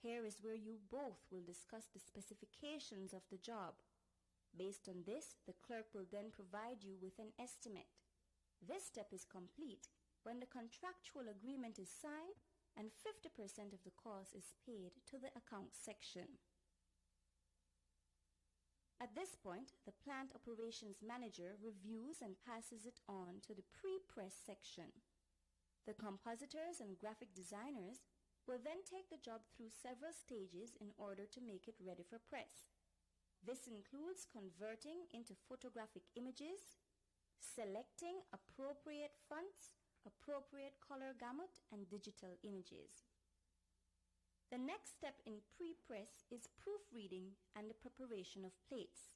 Here is where you both will discuss the specifications of the job. Based on this, the clerk will then provide you with an estimate. This step is complete when the contractual agreement is signed and 50% of the cost is paid to the accounts section. At this point, the plant operations manager reviews and passes it on to the pre-press section. The compositors and graphic designers will then take the job through several stages in order to make it ready for press. This includes converting into photographic images, selecting appropriate fonts, appropriate color gamut, and digital images. The next step in pre-press is proofreading and the preparation of plates.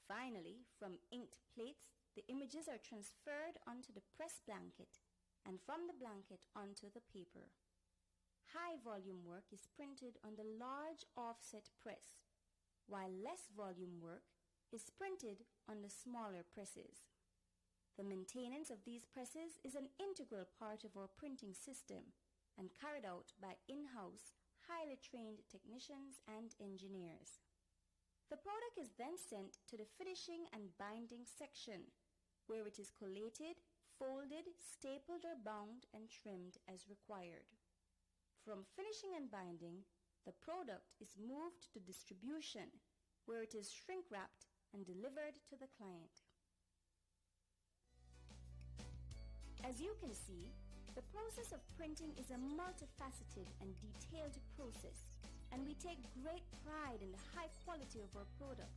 Finally, from inked plates, the images are transferred onto the press blanket and from the blanket onto the paper. High volume work is printed on the large offset press, while less volume work is printed on the smaller presses. The maintenance of these presses is an integral part of our printing system and carried out by in-house, highly trained technicians and engineers. The product is then sent to the finishing and binding section, where it is collated, folded, stapled or bound and trimmed as required. From finishing and binding, the product is moved to distribution, where it is shrink-wrapped and delivered to the client. As you can see, the process of printing is a multifaceted and detailed process, and we take great pride in the high quality of our product.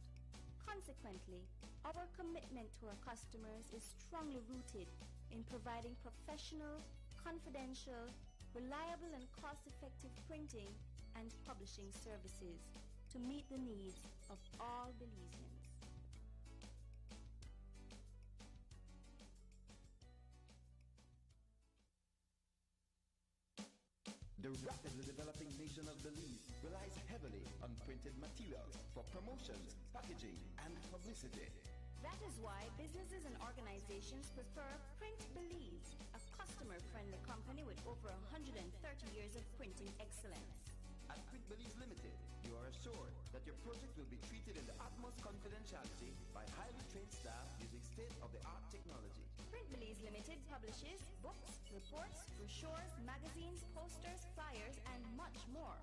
Consequently, our commitment to our customers is strongly rooted in providing professional, confidential, reliable and cost-effective printing and publishing services to meet the needs of all Belizeans. The rapidly developing nation of Belize relies heavily on printed materials for promotions, packaging, and publicity. That is why businesses and organizations prefer Print Belize, a customer-friendly company with over 130 years of printing excellence. At Print Belize Limited, you are assured that your project will be treated in the utmost confidentiality by highly trained staff using state-of-the-art technology. Print Belize Limited publishes books, reports, brochures, magazines, posters, flyers, and much more.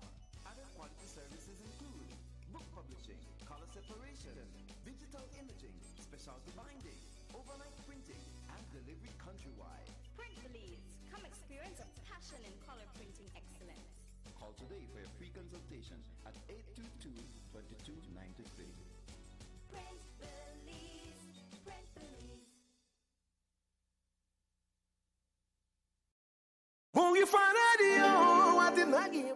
Other quality services include book publishing, color separation, digital imaging, specialty binding, overnight printing, and delivery countrywide. Print Belize. Come experience a passion in color printing excellence. Call today for your free consultation at 822-2293. Print Belize. Print Belize. Oh, you find radio, I did not give.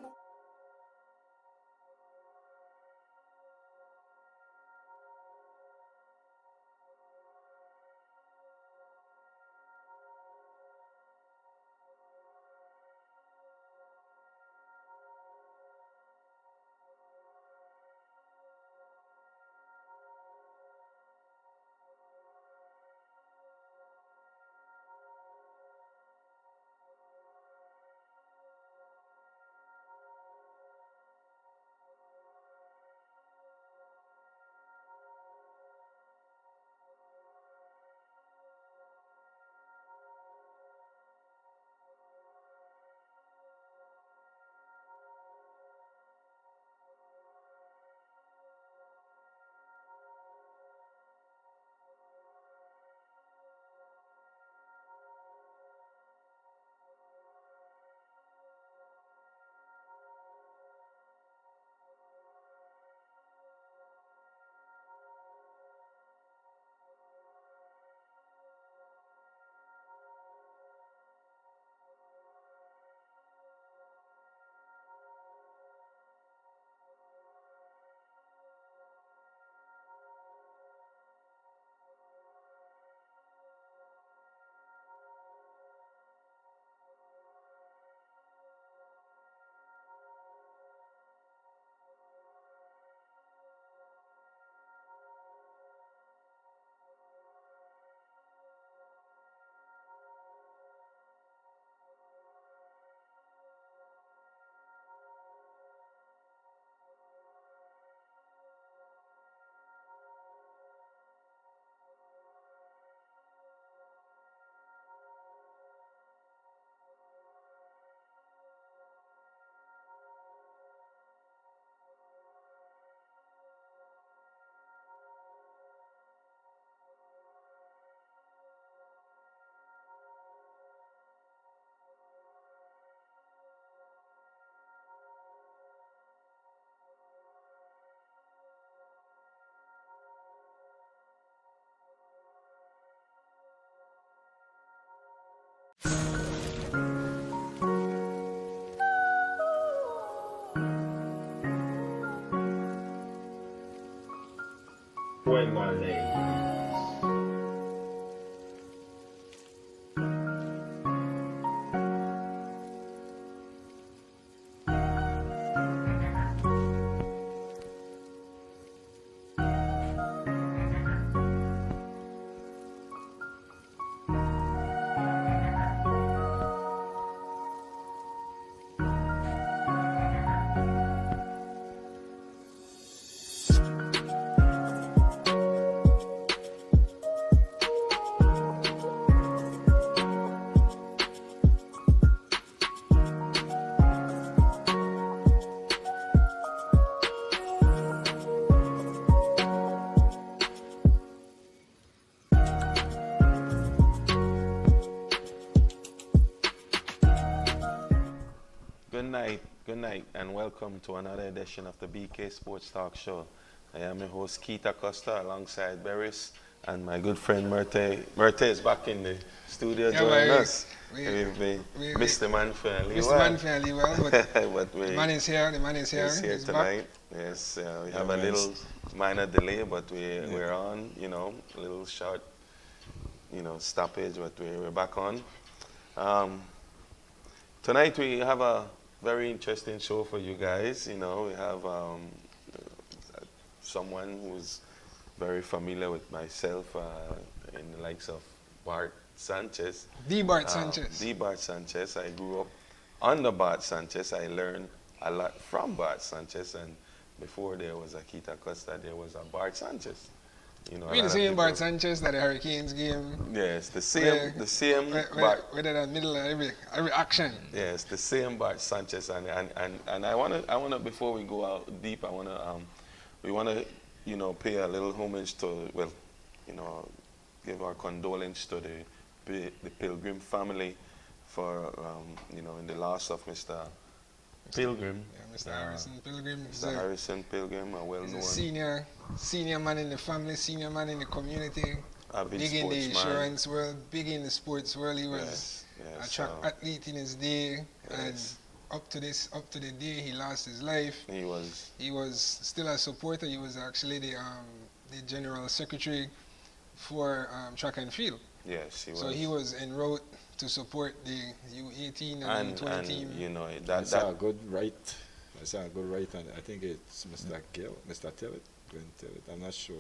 When my name. Good night, and welcome to another edition of the BK Sports TalkShow. I am your host, Keith Acosta, alongside Beres and my good friend Merte. Merte is back in the studio joining us. We missed the man fairly well. But the man is here. He's here tonight. Back. Yes, we have a little minor delay, but we're on, a little short, stoppage, but we're back on. Tonight we have a very interesting show for you guys. We have someone who's very familiar with myself in the likes of Bart Sanchez. The Bart Sanchez. The Bart Sanchez. I grew up under Bart Sanchez. I learned a lot from Bart Sanchez, and before there was a Keith Acosta, there was a Bart Sanchez. The same Bart Sanchez that the Hurricanes game. Yes, the same Bart. We're in the middle of every action. Yes, the same Bart Sanchez, and I wanna before we go out deep, we wanna pay a little homage to give our condolence to the Pilgrim family for in the loss of Mr. Pilgrim. Yeah, Mr. Harrison Pilgrim. Mr. Harrison Pilgrim, a well-known senior man in the family, senior man in the community. Big in the insurance world, big in the sports world. He was a track athlete in his day, and up to the day he lost his life. He was still a supporter. He was actually the general secretary for track and field. Yes, he was. So he was en route to support the U18 and U20 team. That's a good right. That's a good right, and I think it's Mr. Gill, Mr. Tillett. I'm not sure.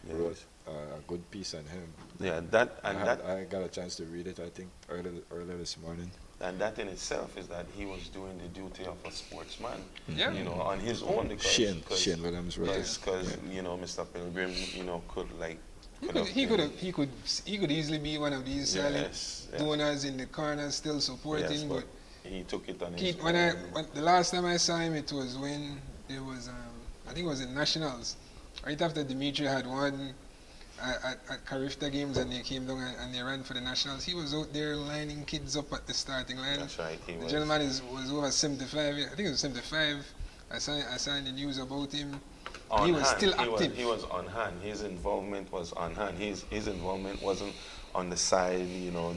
He wrote a good piece on him. Yeah, I got a chance to read it. I think earlier this morning. And that in itself is that he was doing the duty of a sportsman. Yeah. On his own because Shane Williams wrote it. Yes, because Mr. Pilgrim, could he could easily be one of these silent donors in the corner, still supporting. Yes, but he took it on his own. When the last time I saw him, it was when there was I think it was in Nationals, right after Dimitri had won at Carifta games, and they came down and they ran for the Nationals. He was out there lining kids up at the starting line. That's right. The gentleman was over 75. I think it was 75. I saw in the news about him. He was still active. He was on hand. His involvement was on hand. His involvement wasn't on the side,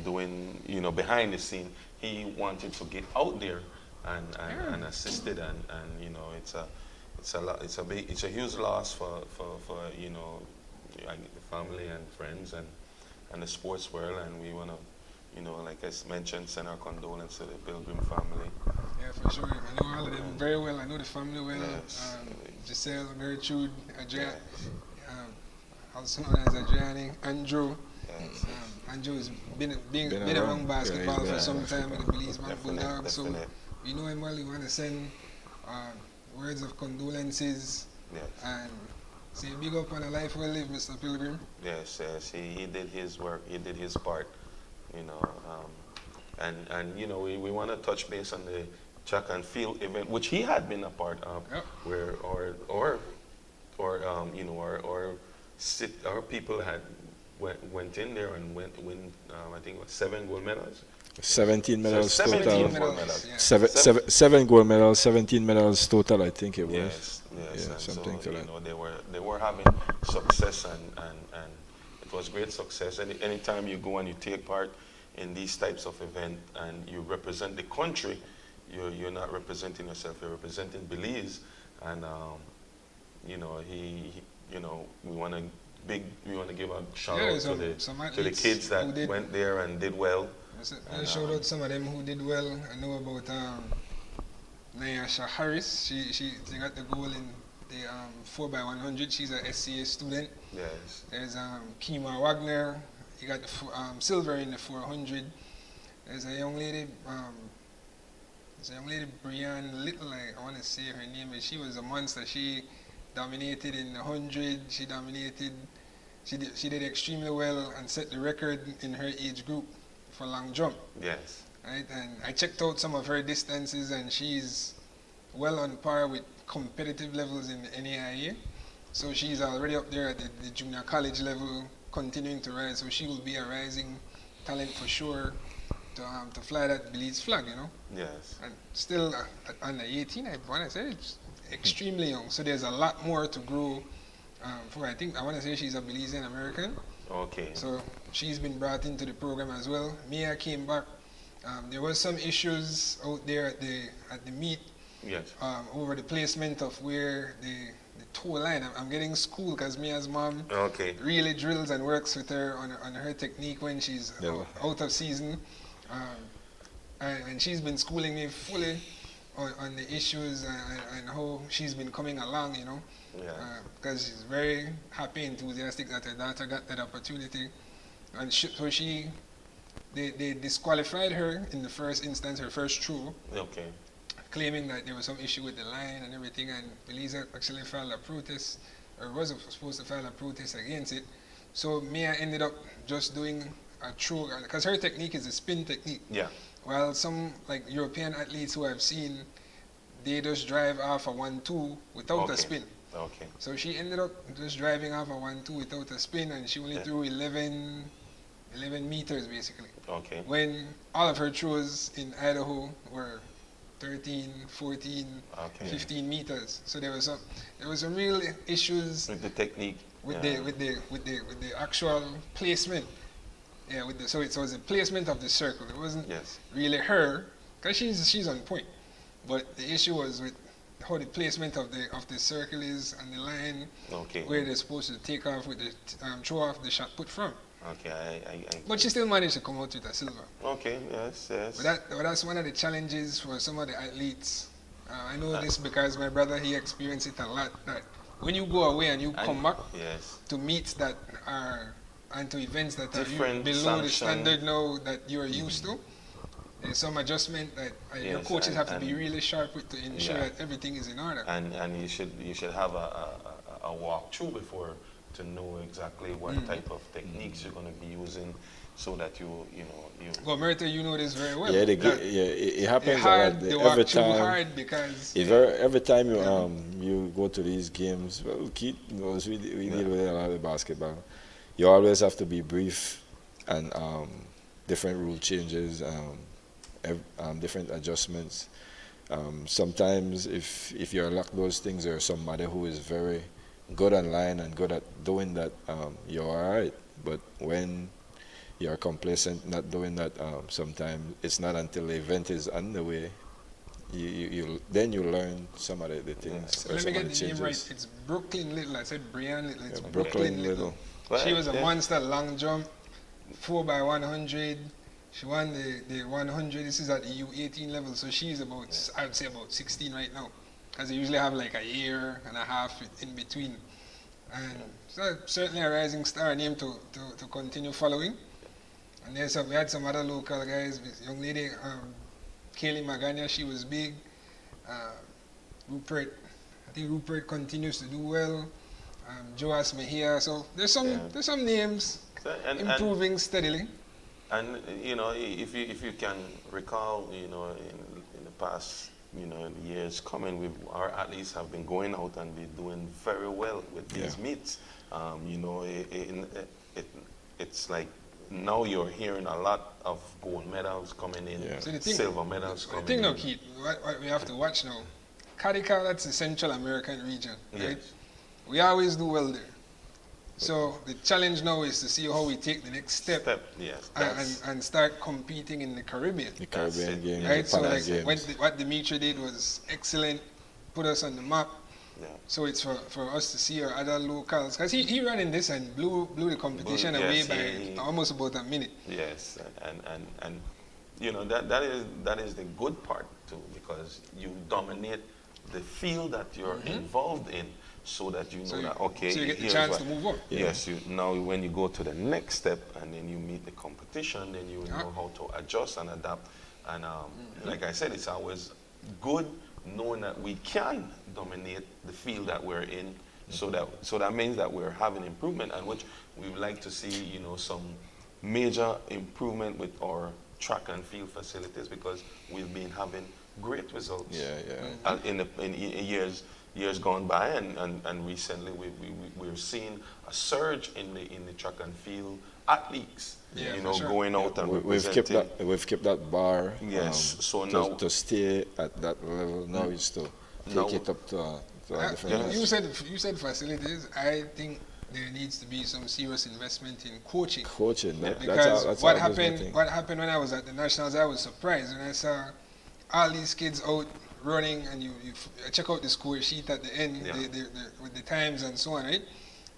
doing, behind the scene. He wanted to get out there and assisted, and it's a huge loss for the family and friends and the sports world, and we want to like I mentioned, send our condolences to the Pilgrim family. Yeah, for sure. I know all of them very well. I know the family well. Yes. Giselle, Gertrude, Adrian, also known as Adriani, Andrew. Yes. Andrew has been around basketball for some time with the Belize Bulldogs, so we know him well. We want to send words of condolences and say big up on a life well lived, Mr. Pilgrim. Yes, he did his work. He did his part. We want to touch base on the track and field event, which he had been a part of, where our people had went in there and win I think 7 gold medals. 17 medals total. 17 medals. Yeah. Seven gold medals, 17 medals total. I think it was. Yes. Yeah, something to that. They were having success, and it was great success. Anytime you go and you take part in these types of events and you represent the country, you're not representing yourself. You're representing Belize, and you know, we want to give a shout out to the kids that went there and did well. Shout out some of them who did well. I know about Nyasha Harris. She got the goal in the 4x100. She's a SCA student. Yes. There's Kima Wagner. He got the silver in the 400. There's a young lady. Brianne Little. I want to say her name. She was a monster. She dominated in the 100. She dominated. She did extremely well and set the record in her age group for long jump. Yes. Right, and I checked out some of her distances, and she's well on par with competitive levels in the NAIA. So she's already up there at the junior college level, continuing to rise. So she will be a rising talent for sure to fly that Belize flag, you know. Yes. And still under 18, I want to say it's extremely young. So there's a lot more to grow for. I want to say she's a Belizean American. Okay. So she's been brought into the program as well. Mia came back. There was some issues out there at the meet. Yes. Over the placement of where the toe line. I'm getting schooled because Mia's mom really drills and works with her on her technique when she's out of season. And she's been schooling me fully on the issues and how she's been coming along, you know. Because she's very happy, enthusiastic that her daughter got that opportunity. And they disqualified her in the first instance, her first throw. Okay. Claiming that there was some issue with the line and everything, and Belize actually filed a protest, or was supposed to file a protest against it. So Mia ended up just doing a throw, because her technique is a spin technique. Yeah. While some like European athletes who I've seen, they just drive off a 1-2 without a spin. Okay. So she ended up just driving off a 1-2 without a spin, and she only threw 11 meters basically. Okay. When all of her throws in Idaho were 13, 14, 15 meters. So there was some real issues with the technique, with the actual placement. Yeah, so it was the placement of the circle. It wasn't really her, because she's on point. But the issue was with how the placement of the circle is and the line, where they're supposed to take off with the throw off the shot put from. Okay, but she still managed to come out with a silver. Okay, yes. But that's one of the challenges for some of the athletes. I know this because my brother, he experienced it a lot. That when you go away and you come back to meets that are and to events that are below the standard now that you're used to, there's some adjustment that your coaches have to be really sharp with to ensure that everything is in order. And you should have a walkthrough before to know exactly what type of techniques you're going to be using, so that you know. Well, Merta, you know this very well. Yeah, it happens every time. Because every time you go to these games, well, Keith knows we deal with a lot of basketball. You always have to be brief, and different rule changes, different adjustments. Sometimes if you're locked those things, there's somebody who is very good online and good at doing that, you're all right. But when you're complacent, not doing that, sometimes it's not until the event is underway, you learn some of the things. Let me get the name right. It's Brooklyn Little. I said Brianne Little. It's Brooklyn Little. She was a monster long jump, 4x100. She won the 100. This is at the U18 level, so she's about, I would say about 16 right now, because they usually have like a year and a half in between. And so certainly a rising star name to continue following. And we had some other local guys. This young lady, Kaylee Magana, she was big. Rupert, I think Rupert continues to do well. Joas Mejia. So there's some names improving steadily. And if you can recall, in the past, years coming, our athletes have been going out and be doing very well with these meets. It's like now you're hearing a lot of gold medals coming in, silver medals coming in. The thing now, Keith, what we have to watch now, Cadica, that's the Central American region, right? We always do well there. So the challenge now is to see how we take the next step, and start competing in the Caribbean. The Caribbean game, right? So games. What Dimitri did was excellent, put us on the map. Yeah. So it's for us to see our other locals, because he ran in this and blew the competition away by almost about a minute. Yes, and you know that is the good part too, because you dominate the field that you're involved in, so that you know that okay, so you get the chance to move on. Yes, you now when you go to the next step and then you meet the competition, then you know how to adjust and adapt. And like I said, it's always good knowing that we can dominate the field that we're in, so that means that we're having improvement, and which we would like to see, you know, some major improvement with our track and field facilities, because we've been having great results in years gone by, and recently we're seeing a surge in the track and field athletes, you know, going out and representing. We've kept that bar. Yes, so now to stay at that level. Now is to take it up to a different level. You said facilities. I think there needs to be some serious investment in coaching. That's what happened when I was at the Nationals, I was surprised when I saw all these kids out running, and you check out the score sheet at the end with the times and so on, right?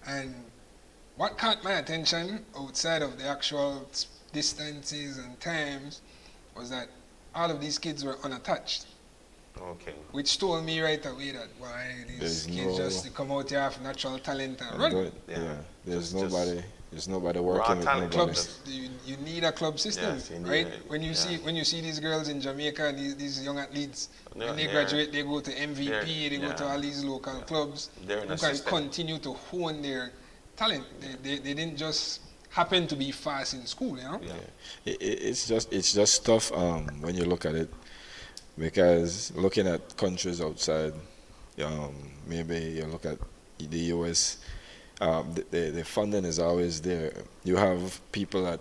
And what caught my attention outside of the actual distances and times was that all of these kids were unattached. Okay. Which told me right away that why these kids just come out here have natural talent and run. There's nobody working with nobody. Clubs, you need a club system, right? When you see these girls in Jamaica and these young athletes, when they graduate, they go to MVP, they go to all these local clubs who can continue to hone their talent. They didn't just happen to be fast in school, you know? It's just tough when you look at it, because looking at countries outside, maybe you look at the US, the funding is always there. You have people that,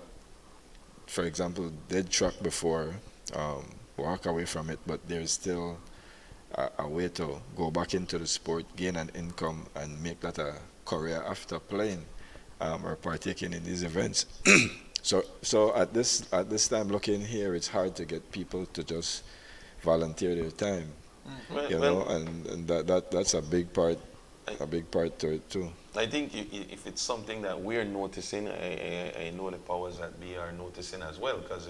for example, did track before, walk away from it, but there's still a way to go back into the sport, gain an income, and make that a career after playing or partaking in these events. So at this time, looking here, it's hard to get people to just volunteer their time, and that's a big part to it too. I think if it's something that we're noticing, I know the powers that be are noticing as well, because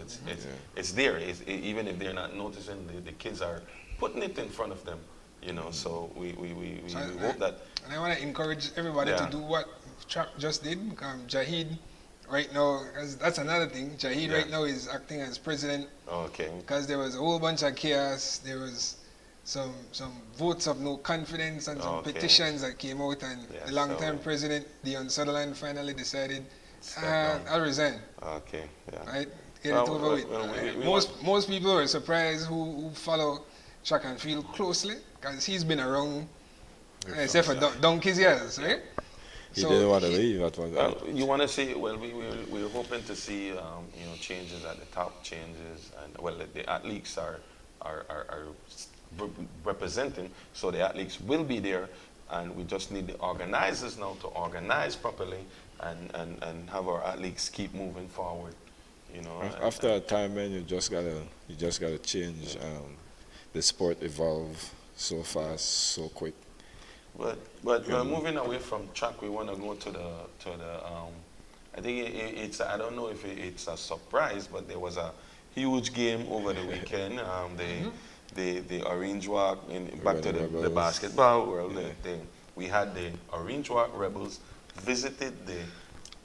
it's there. Even if they're not noticing, the kids are putting it in front of them, you know. So we hope that. And I want to encourage everybody to do what Track just did. Jahid, right now, that's another thing. Jahid right now is acting as president. Okay. Because there was a whole bunch of chaos. There was some votes of no confidence and some petitions that came out, and the long-term president, Dion Sutherland, finally decided, I'll resign. Okay. Yeah. Right? Get it over with. Most people were surprised who follow track and field closely, because he's been around, except for donkey's years, right? He didn't want to leave at one time. You want to see? Well, we're hoping to see changes at the top, changes, and the athletes are representing, so the athletes will be there, and we just need the organizers now to organize properly and have our athletes keep moving forward. You know. After a time, man, you just gotta change. The sport evolve so fast, so quick. But moving away from track, we want to go to the I think it's I don't know if it's a surprise, but there was a huge game over the weekend. The Orange Walk back to the basketball world. We had the Orange Walk Rebels visited the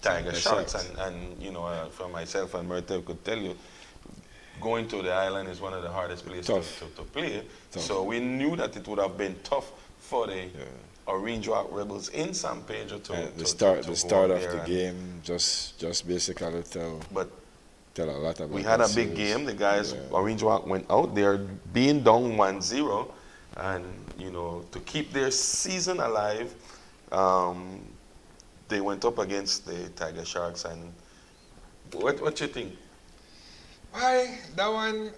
Tiger Sharks, and for myself and Myrtle could tell you, going to the island is one of the hardest places to play. Tough. So we knew that it would have been tough for the Orange Walk Rebels in San Pedro the start of the game just basically tell a lot about. We had a big game. The guys Orange Walk went out there being down 1-0, and to keep their season alive, they went up against the Tiger Sharks. And what you think? That one,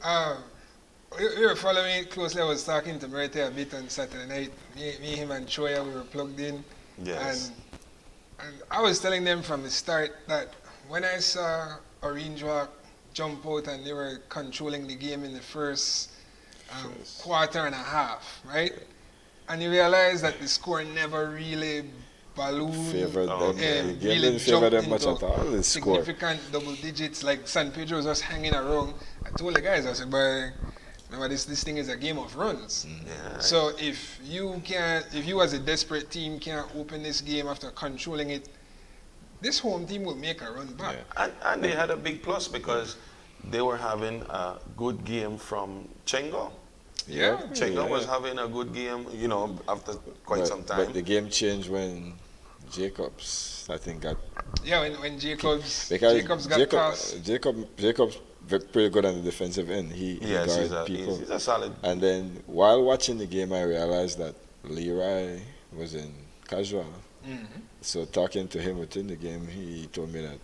you were following it closely. I was talking to Merete a bit on Saturday night. Me, him, and Troya, we were plugged in. Yes. And I was telling them from the start that when I saw Orange Walk jump out and they were controlling the game in the first quarter and a half, right? And you realize that the score never really ballooned. Favored them. The game Really didn't favor jumped them much into at all. The score. significant double digits. Like San Pedro was just hanging around. I told the guys, I said, "Boy, remember this thing is a game of runs. Yeah. So if you as a desperate team can't open this game after controlling it, this home team will make a run back." Yeah. And they had a big plus because they were having a good game from Chengo. Yeah. Chengo was having a good game, after quite some time. But the game changed when Jacobs, I think, got... Yeah, when Jacobs got tossed. Jacobs pretty good on the defensive end. He guarded people. He's a solid. And then while watching the game, I realized that Leroy was in casual. Mm-hmm. So talking to him within the game, he told me that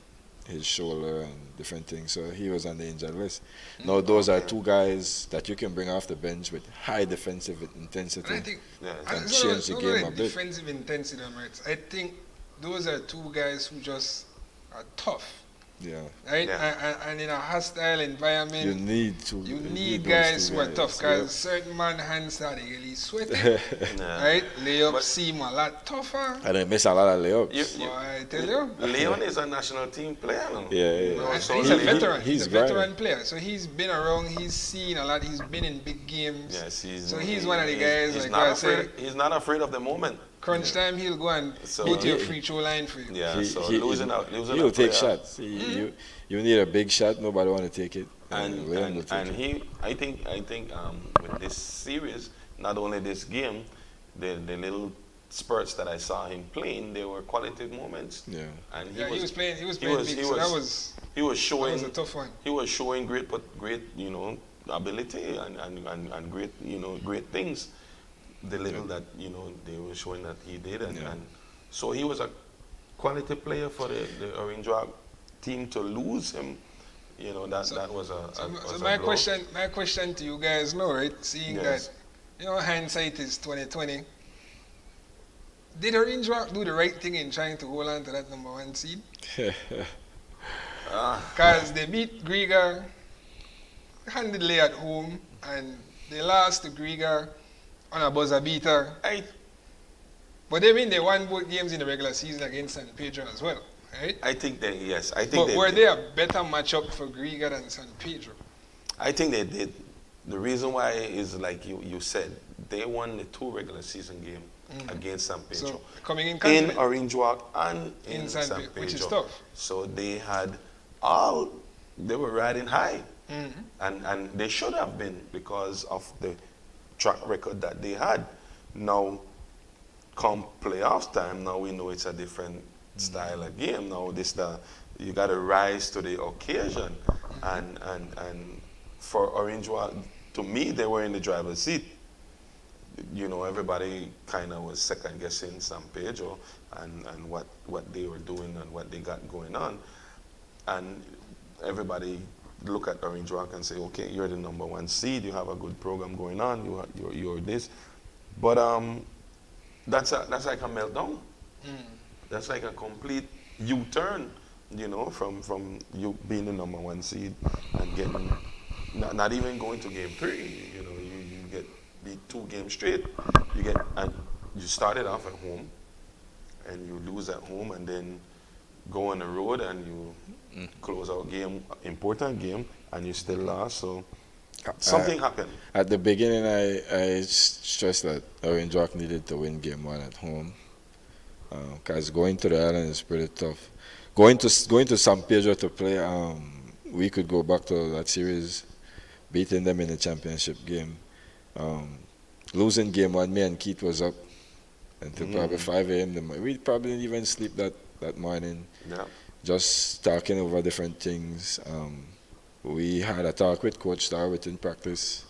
his shoulder and different things, so he was on the injured list. Now those are two guys that you can bring off the bench with high defensive intensity. And I think and change the game a bit. Defensive intensity, I think those are two guys who just are tough. Yeah. Right? Yeah. And in a hostile environment, you need guys who are tough, because certain man hands are really sweaty. Right? Layups seem a lot tougher. And they miss a lot of layups. I tell you. Leon is a national team player now. Yeah. So he's a veteran. He's a veteran right. player. So he's been around, he's seen a lot, he's been in big games. Yes, he's one of the guys, he's not afraid of the moment. Crunch time, he'll go and beat your free throw line for you. Yeah, he'll take shots. You need a big shot, nobody want to take it. I think with this series, not only this game, the little spurts that I saw him playing, they were quality moments. Yeah. And he was playing big, so that was a tough one. He was showing great ability and great things. The little that they were showing that he did, and so he was a quality player for the Orange Rock team. To lose him, that was a. So my question to you guys now, right? Seeing that, hindsight is 2020. Did Orange Rock do the right thing in trying to hold on to that number 1 seed? Because they beat Grieger handedly at home, and they lost to Grieger on a buzzer beater. But they won both games in the regular season against San Pedro as well, right? I think they, yes. Were they a better matchup for Grieger than San Pedro? I think they did. The reason why is like you said, they won the 2 regular season games against San Pedro. So coming in Orange Walk and in San Pedro. Which is tough. So they were riding high. And they should have been because of the track record that they had. Now, come playoff time, now we know it's a different style of game. Now you got to rise to the occasion, and for Orange Walk, to me, they were in the driver's seat. Everybody kind of was second guessing San Pedro and what they were doing and what they got going on, and everybody look at Orange Rock and say, okay, you're the number 1 seed, you have a good program going on, you're this, but that's like a meltdown. That's like a complete U-turn, from you being the number 1 seed and getting not even going to game 3. You get beat 2 games straight. And you started off at home and you lose at home, and then go on the road and you close out important game, and you still lost. So something happened. At the beginning, I stressed that Orange Rock needed to win game 1 at home, because going to the island is pretty tough. Going to San Pedro to play, we could go back to that series, beating them in the championship game. Losing game 1, me and Keith was up until probably 5 a.m. We probably didn't even sleep that morning. Yeah. Just talking over different things. We had a talk with Coach Darwitt in practice,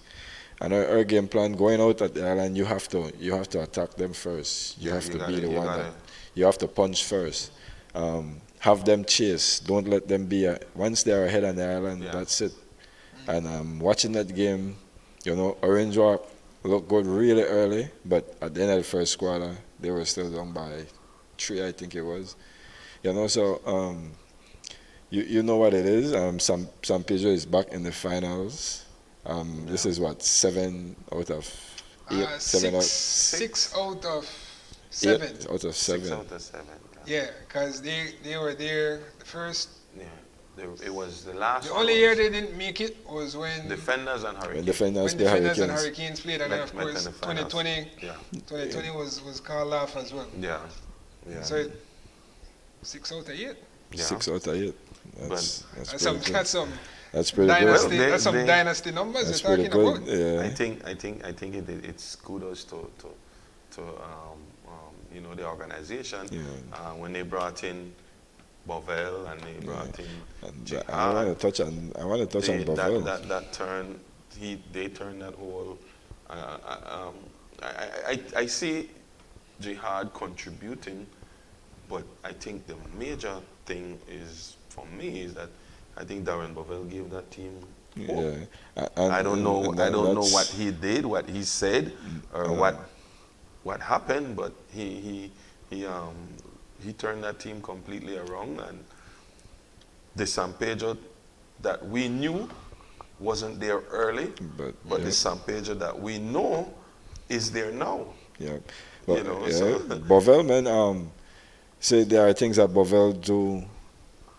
and our game plan going out at the island, you have to attack them first. You have to be the one that you have to punch first. Have them chase. Don't let them be once they're ahead on the island. That's it. And watching that game, Orange Rock looked good really early, but at the end of the first quarter, they were still down by 3, I think it was. So you know what it is. San Pedro is back in the finals. This is 7 out of Six out of seven. 8 out of 7. 6 out of 7. Yeah, because they were there the first. Yeah. It was the last. The only year they didn't make it was when Defenders and Hurricanes. Defenders and Hurricanes played, and then of course 2020. Yeah. 2020 was called off as well. Yeah. Yeah. So 6 out of 8. Yeah. 6 out of 8. That's pretty dynasty. good. That's some dynasty numbers That's you're pretty talking good. about. Yeah. I think it's kudos to you know, the organization when they brought in Bovell and they brought in Jihad. I want to touch on Bovell. That turn, they turned that whole. I see Jihad contributing, but I think the major thing is for me is that I think Darren Bovell gave that team hope. Yeah. I don't know what he did, what he said, or what happened, but he turned that team completely around, and the San Pedro that we knew wasn't there early, but the San Pedro that we know is there now. Yeah, but, you know, so. Bovell, man, say there are things that Bovell do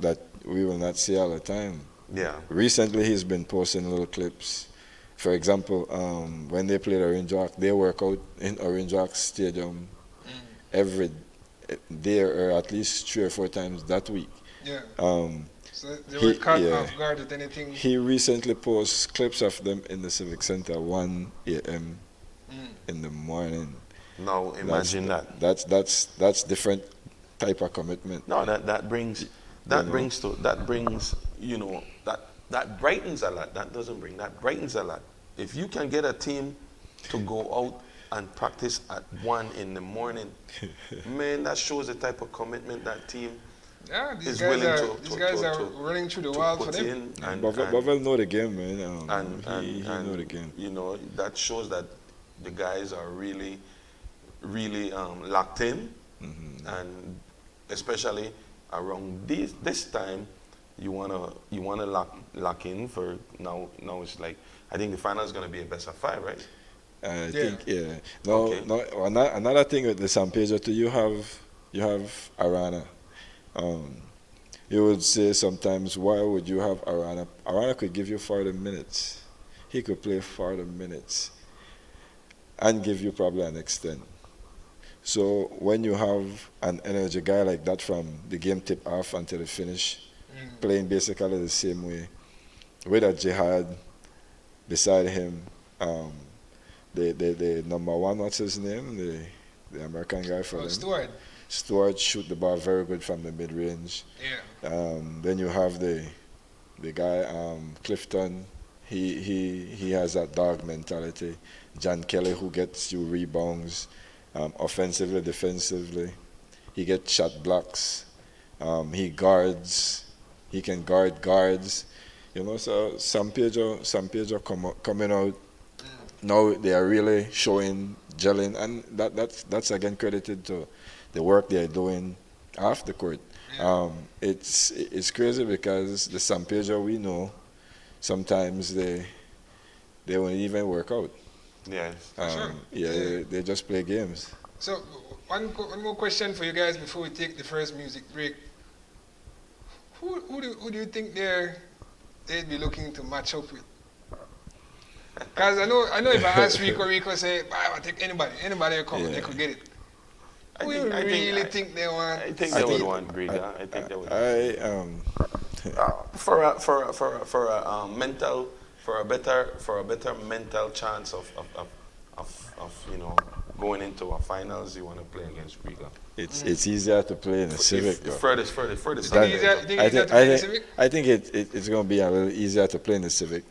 that we will not see all the time. Yeah. Recently, he's been posting little clips. For example, when they played Orange Rock, they work out in Orange Rock Stadium every day, or at least 3 or 4 times that week. Yeah. So they were caught off guard with anything. He recently posts clips of them in the Civic Center 1 a.m. in the morning. Now imagine that's different type of commitment. No, that brings you know, that brightens a lot. That brightens a lot. If you can get a team to go out and practice at 1 in the morning, man, that shows the type of commitment that team these guys are running through the wall for them. Bovell know the game, man. He know the game. You know, that shows that the guys are really locked in, and especially around this time, you wanna lock in for now. Now it's like, I think the final is gonna be a best of 5, right? I think No, another thing with the San Pedro too, you have Arana. You would say sometimes, why would you have Arana? Arana could give you 40 minutes. He could play 40 minutes and give you probably an extend. So when you have an energy guy like that from the game tip off until the finish, playing basically the same way, with a Jihad beside him, the number 1, what's his name? The American guy for them. Stewart shoot the ball very good from the mid-range. Yeah. Then you have the guy Clifton. He has that dog mentality. John Kelly, who gets you rebounds, offensively, defensively. He gets shot blocks. He guards. He can guard guards. You know, so San Pedro coming out. Now they are really showing gelling, and that's again credited to the work they are doing off the court. It's crazy because the San Pedro we know, sometimes they won't even work out. Yes. Sure. Yeah, they just play games. So one more question for you guys before we take the first music break. Who do you think they'd be looking to match up with? Because I know if I ask Rico say, I take anybody will come, they could get it. I think they want? I think they would want Briga. I think they would. For a better mental chance of you know, going into a finals, you want to play against Briga. It's easier to play in the Civic. Furthest. I think it's going to be a little easier to play in the Civic.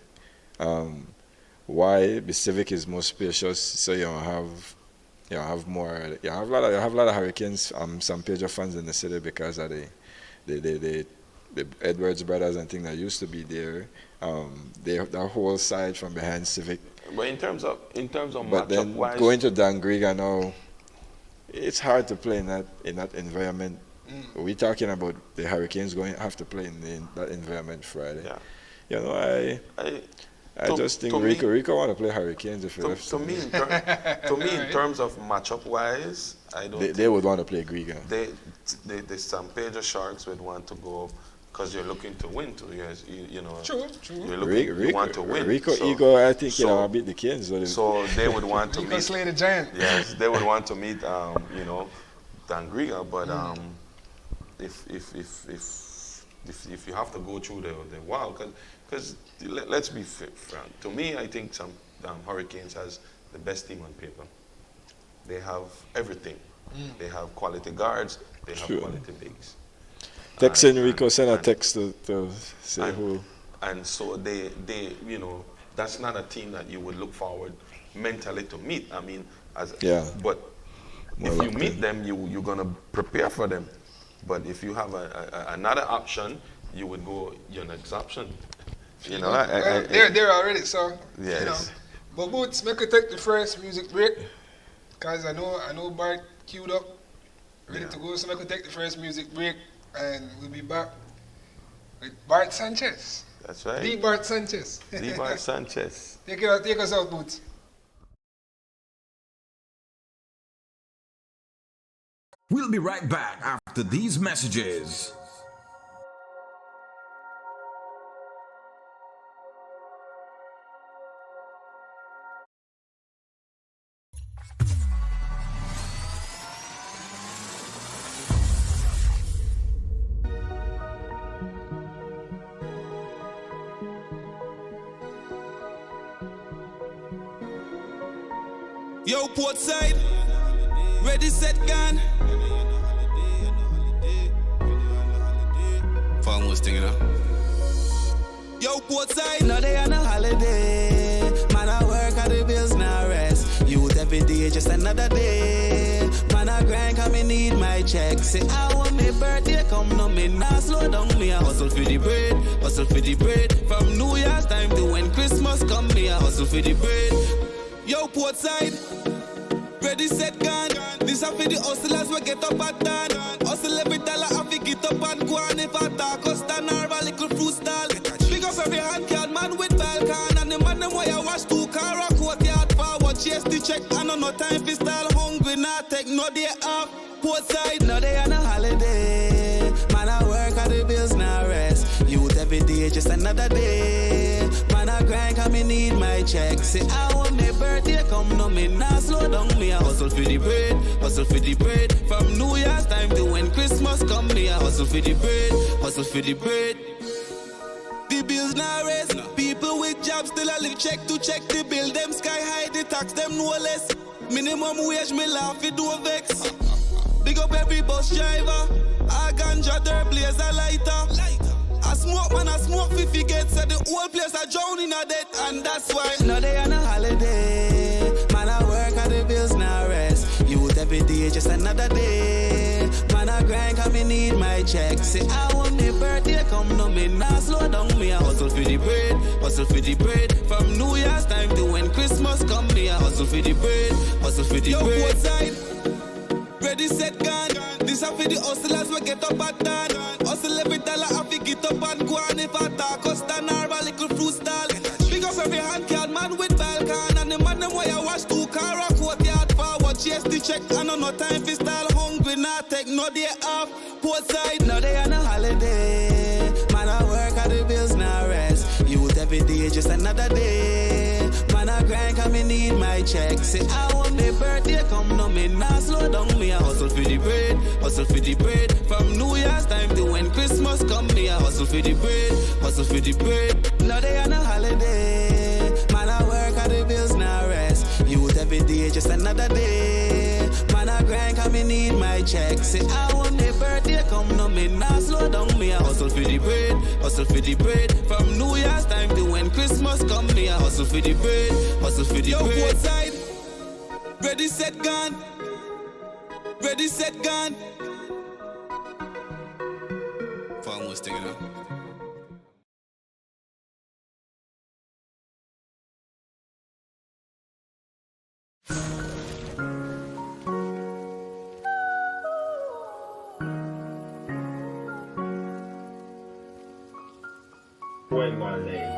Why? The Civic is more spacious, so you have a lot of Hurricanes, San Pedro fans in the city because of the Edwards brothers and things that used to be there. The whole side from behind Civic. But in terms of but then matchup-wise, going to Dangriga now, it's hard to play in that environment. We're talking about the Hurricanes going to have to play in that environment Friday. Yeah. You know, I just think Rico want to play Hurricanes if he left. To me, in terms of matchup wise, I don't. They would want to play Griga. The San Pedro Sharks would want to go because you're looking to win too. You know. True. You want to win. Rico ego, I think beat the Canes. So they would want to meet. Slay the Giant. Yes, they would want to meet. Dan Griga, but if you have to go through the wild, because let's be frank. To me, I think some Hurricanes has the best team on paper. They have everything. They have quality guards. They have quality bigs. Text Rico, send a text to say who. And so they that's not a team that you would look forward mentally to meet. I mean, but if you meet them, you're gonna prepare for them. But if you have another option, you would go your next option. They're already, so yes. But Boots, make we take the first music break, cause I know Bart queued up, ready to go. So make we take the first music break, and we'll be back with Bart Sanchez. That's right. The Bart Sanchez. The Bart Sanchez. Take us out, Boots. We'll be right back after these messages. Yo, Portside, ready, set, gun. Almost thinking of. Yo, Portside, no they on a holiday. Man, I work at the bills now rest. Youth every day, just another day. Man, I grind, come me need my check. Say I want me birthday, come no me now slow down. Me I hustle for the bread, hustle for the bread. From New Year's time to when Christmas come, me I hustle for the bread. Yo, Portside, ready, set, gun. This are for the hustlers we get up at dawn. Hustle every dollar, I fi get up and go on. If I talk, Costa Narva, little fruit stall. Big up every handcard man with Balkan. And the man them why I wash two car or courtyard forward. Chase the check, I know no time for style. Hungry, not take no day off. Portside, no day on a holiday. Man, I work at the bills, now rest. Youth every day, just another day. Man, I grind, come me need my check. Say I want me birthday, come no me now slow down. Me I hustle for the bread, hustle for the bread. From New Year's time to when Christmas come, me I hustle for the bread, hustle for the bread. The bills now rest. People with jobs still a live check to check the bill. Them sky high, the tax them no less. Minimum wage, me laugh, it do vex. Big up every bus driver. I ganja, their blaze a lighter. I smoke, man, I smoke 50 gets. So the whole place I drown in a debt. And that's why no they on a holiday. Man, I work at the bills now rest. Youth every day, just another day. Man, I grind, come me need my check. Say I want me birthday, come no me now slow down. Me I hustle for the bread, hustle for the bread. From New Year's time to when Christmas come, me I hustle for the bread, hustle for the bread. Yo, Portside, ready, set, gun. This are for the hustlers we get up at dawn. Hustle every dollar, I fi get up and go on. If I talk, Costa Narva, little fruit stall. Big up every handcard man with Balkan. And the man them why I wash two car or courtyard forward. Chase the check, I know no time for style. Hungry, not take no day off. Portside, no day on a holiday. Man, I work at the bills, now rest. Youth every day, just another day. Man, I grind, come me need my check. Say I want me birthday, come no me now slow down. Me I hustle for the bread, hustle for the bread. From New Year's time to when Christmas come, me I hustle for the bread, hustle for the bread. No day on a holiday. Man, I work at the bills, now rest. Youth every day, just another day. Man, I grind, come me need my check. Say I want me birthday, come no me now slow down. Me I hustle for the bread, hustle for the bread. From New Year's time to when Christmas come, me I hustle for the bread, hustle for the bread. Yo, Portside, ready, set, gun. Ready, set, gun. Fun was thinking of. When my name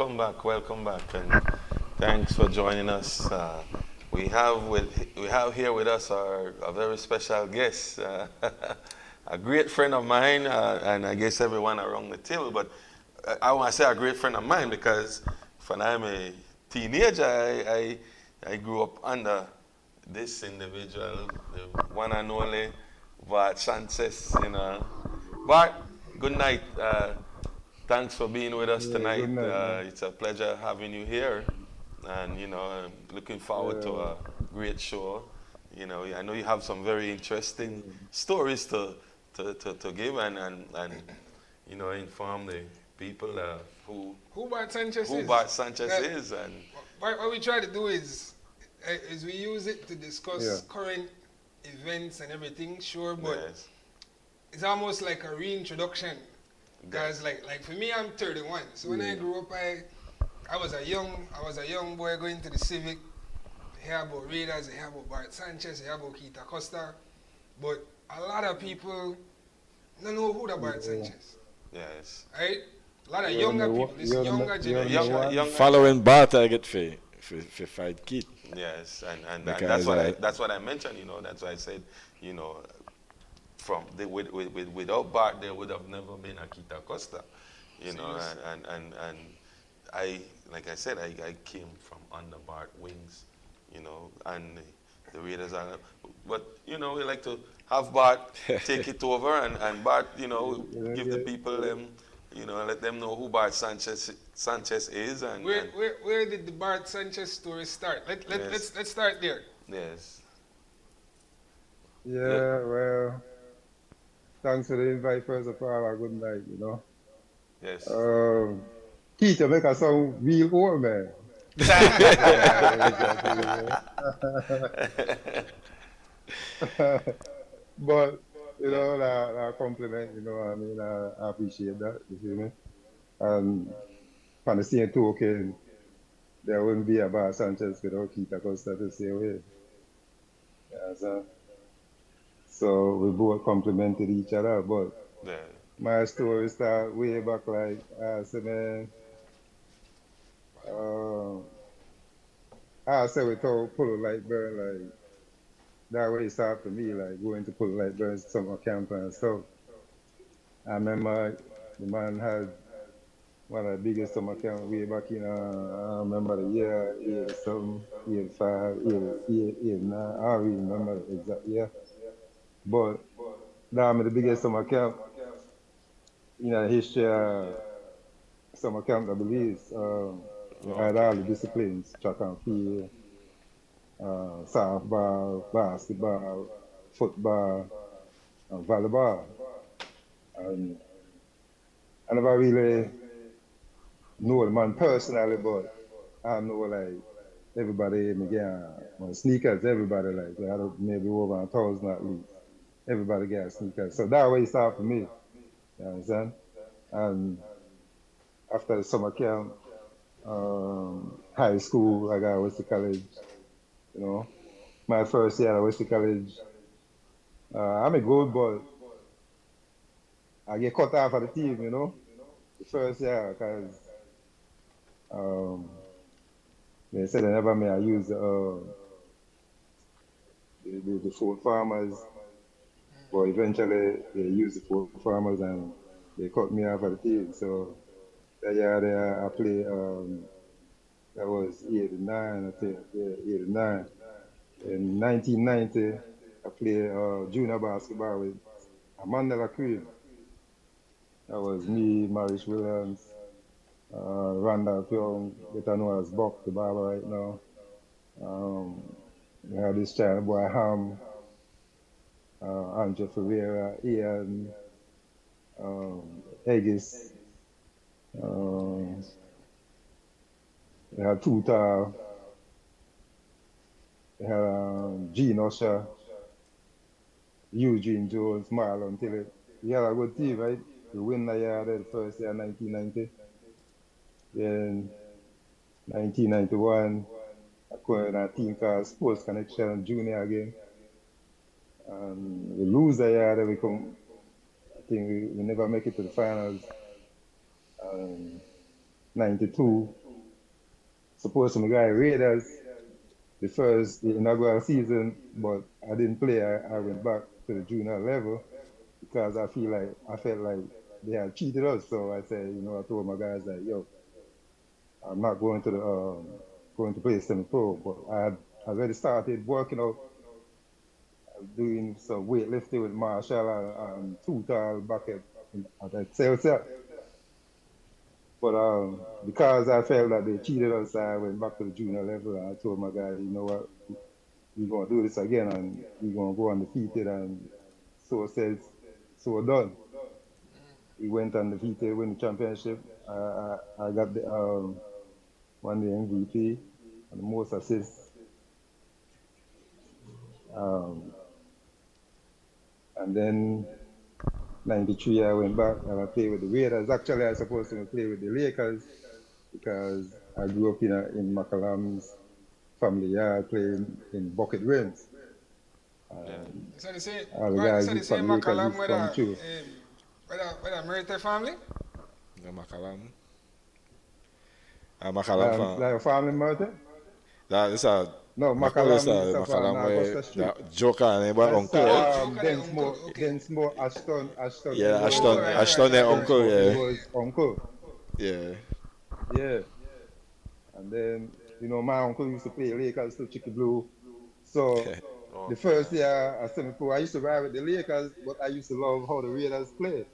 welcome back, and thanks for joining us. We have here with us a very special guest, a great friend of mine, and I guess everyone around the table. But I want to say a great friend of mine because when I'm a teenager, I grew up under this individual, the one and only Bart Sanchez. Bart, good night. Thanks for being with us tonight. Good night, It's a pleasure having you here, and I'm looking forward to a great show. I know you have some very interesting stories to give and inform the people who Bart Sanchez is. And what we try to do is we use it to discuss current events and everything, sure, but it's almost like a reintroduction. Because like for me, I'm 31. So when I grew up, I was a young boy going to the Civic. I hear about Raiders, I hear about Bart Sanchez, I hear about Keita Costa. But a lot of people don't know who the Bart Sanchez. Yes. Right? A lot of younger people, this younger generation. Following Bart, I get for fight Keith. Yes, and that's what I mentioned. That's why I said, without Bart, there would have never been a Keita Costa. And I, like I said, I came from under Bart wings, and the Raiders are, but we like to have Bart take it over and Bart, give the people let them know who Bart Sanchez is. And where did the Bart Sanchez story start? Let's start there. Yes. Yeah, well, thanks for the invite first of all. Good night, Yes. Keith, you make us sound real old, man. But, that compliment, I appreciate that, you feel me? And on the same token, there wouldn't be a Bart Sanchez without Keita Costa to say away. Yeah, so we both complemented each other, but my story started way back I say without Polo Light Burn, that way it started for me, going to Polo Light Burn summer camp and stuff. I remember the man had one of the biggest summer camp way back in, I remember the year, 87, 85, 89, I don't really remember the exact year. But that was the biggest summer camp in the history of summer camp, I believe. We had all the disciplines, track and field, softball, basketball, football, and volleyball. And I never really know the man personally, but I know everybody in the game, sneakers, everybody we had maybe over 1,000 at least. Everybody got sneakers. So that way it started for me. You understand? And after the summer camp, high school, I got Wesley College. My first year at Wesley College, I'm a good, but I get cut off of the team, the first year, because they said they never may I use the four farmers, but eventually they used the four farmers and they cut me off of the team. So that year I played, that was 89, I think, 89. In 1990, I played junior basketball with Amanda Cream. That was me, Marish Williams, Randolph Young, better known as Buck, the barber right now. We had this China boy Ham, Andre Ferreira, Ian, Eggis. We had Tuta. We had Gene Usher, Eugene Jones, Marlon Tillett. We had a good team, right? We win the year, the first year, 1990. Then 1991, I came in a team called Sports Connection Junior again. And we lose the year, then we come, I think we never make it to the finals. 92, supposed to go Raiders the inaugural season, but I didn't play. I went back to the junior level because I felt like they had cheated us. So I said, I told my guys like, yo, I'm not going to play semi-pro, but I had already started working out, doing some weightlifting with Marshall and Tutal back at Excelsior. But because I felt that they cheated us, I went back to the junior level and I told my guys, you know what, we're going to do this again and we're going to go undefeated. And so says, so done. We went undefeated, win the championship. I got won the MVP and the most assists. And then 93, I went back and I played with the Raiders. Actually, I was supposed to play with the Lakers because I grew up in McCallum's family yard playing in bucket rims. So they say, all the guys from Lakers McCallum used to come through. With a Merite family? Yeah, McCallum. McCallum fan. Like a family Merite? That is a no, McCallum is McCallum Augusta Street. Joker and my uncle. Densmore, Ashton. Yeah, Ashton their uncle, yeah. He was uncle. Yeah. Yeah. And then, my uncle used to play Lakers to Chicky Blue. So the first year I semi-pro, I used to ride with the Lakers, but I used to love how the Raiders played.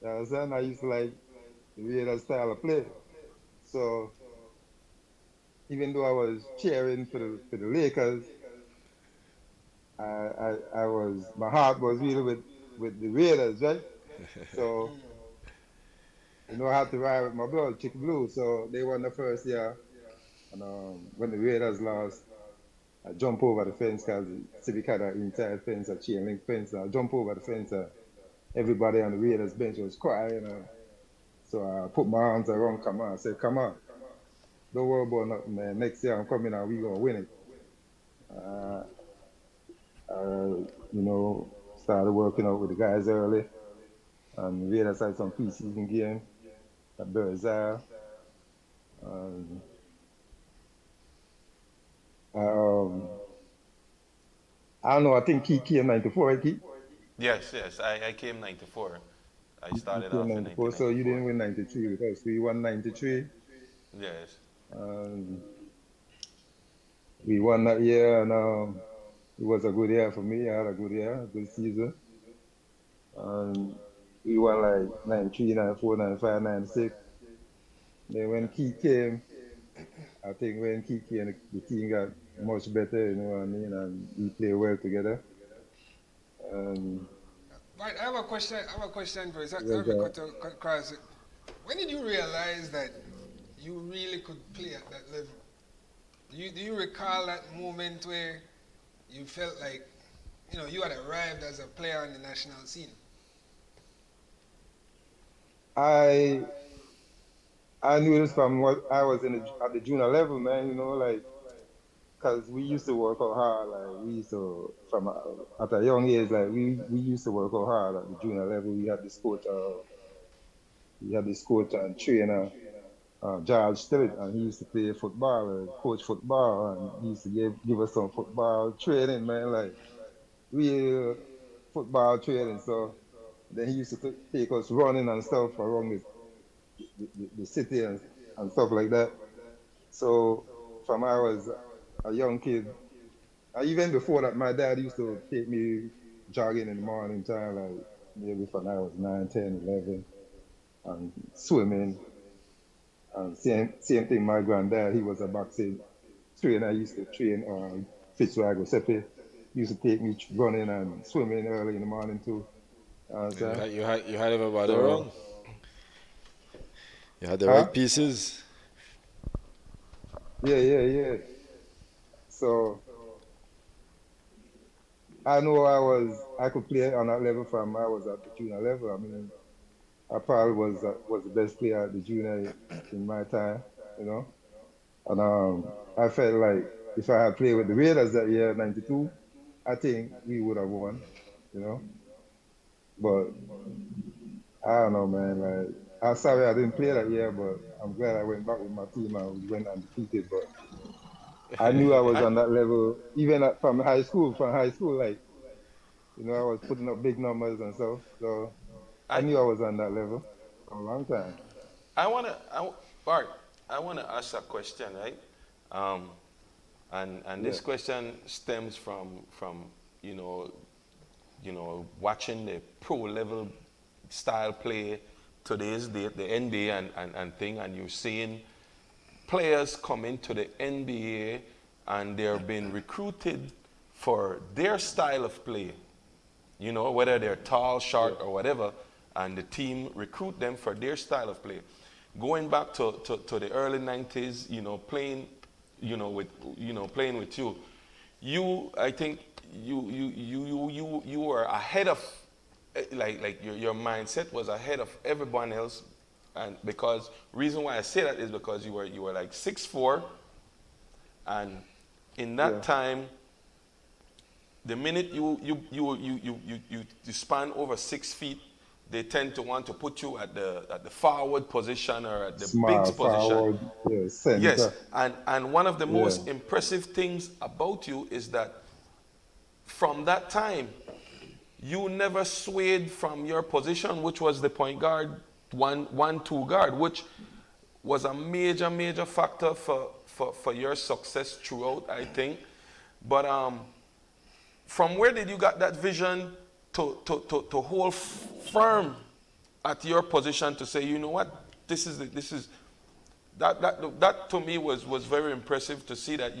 You understand? I used to like the Raiders style of play. So even though I was cheering for the Lakers, my heart was really with the Raiders, right? So I had to ride with my brother, Chick Blue. So they won the first year, and when the Raiders lost, I jump over the fence because Civic had an inside fence, a chain link fence. I jump over the fence. Everybody on the Raiders bench was crying. So I put my arms around Kamal. I said, "Come on, don't worry about nothing, man. Next year I'm coming and we're going to win it." Started working out with the guys early. And we had some preseason game at Berzal. I don't know, I think he came 94, right, Keith? Yes, I came 94. I started off in 94, so you didn't win 93 with us. We won 93. Yes. We won that year, and it was a good year for me. I had a good year, a good season. We won like 93, 94, 95, 96. Then when Keith came, I think when Keith came, the team got much better, you know what I mean? And we play well together. Right, I have a question for you. When did you realize that you really could play at that level? Do you recall that moment where you felt like, you had arrived as a player on the national scene? I knew this from what I was at the junior level, man, because we used to work out hard, we used to, at a young age, we used to work out hard at the junior level. We had this coach and trainer, George Stillett, and he used to play football, coach football, and he used to give us some football training, man, real football training. So then he used to take us running and stuff around the city and stuff like that. So from I was a young kid, even before that, my dad used to take me jogging in the morning time, maybe from I was 9, 10, 11, and swimming. And same thing, my granddad, he was a boxing trainer. I used to train Fitzroy Giuseppe. He used to take me running and swimming early in the morning too. You had everybody wrong. You had the right pieces. Yeah. So I know I could play on that level from I was at the junior level. I mean, I probably was the best player at the junior in my time, And I felt like if I had played with the Raiders that year, 92, I think we would have won, But I don't know, man. I'm sorry I didn't play that year, but I'm glad I went back with my team and we went undefeated. But I knew I was I, on that level, even from high school. From high school, like I was putting up big numbers and stuff. So I I, knew I was on that level for a long time. Bart, I wanna ask a question, right? Um, and Yeah, this question stems from you know watching the pro level style play today's date, the NBA and thing, and you're seeing players come into the NBA and they're being recruited for their style of play, whether they're tall, yeah, short, or whatever, and the team recruit them for their style of play. Going back to the early 90s, playing, with, playing with I think you were ahead of, like your mindset was ahead of everyone else, and because reason why I say that is because you were like 6'4", and in that yeah. time the minute you span over 6 feet, they tend to want to put you at the forward position or at the Small bigs position. forward, yeah, Yes, center, and one of the yeah. most impressive things about you is that from that time, you never swayed from your position, which was the point guard, two guard, which was a major factor for your success throughout, I think. But from where did you got that vision to hold firm at your position to say, you know what, this is that to me was very impressive to see that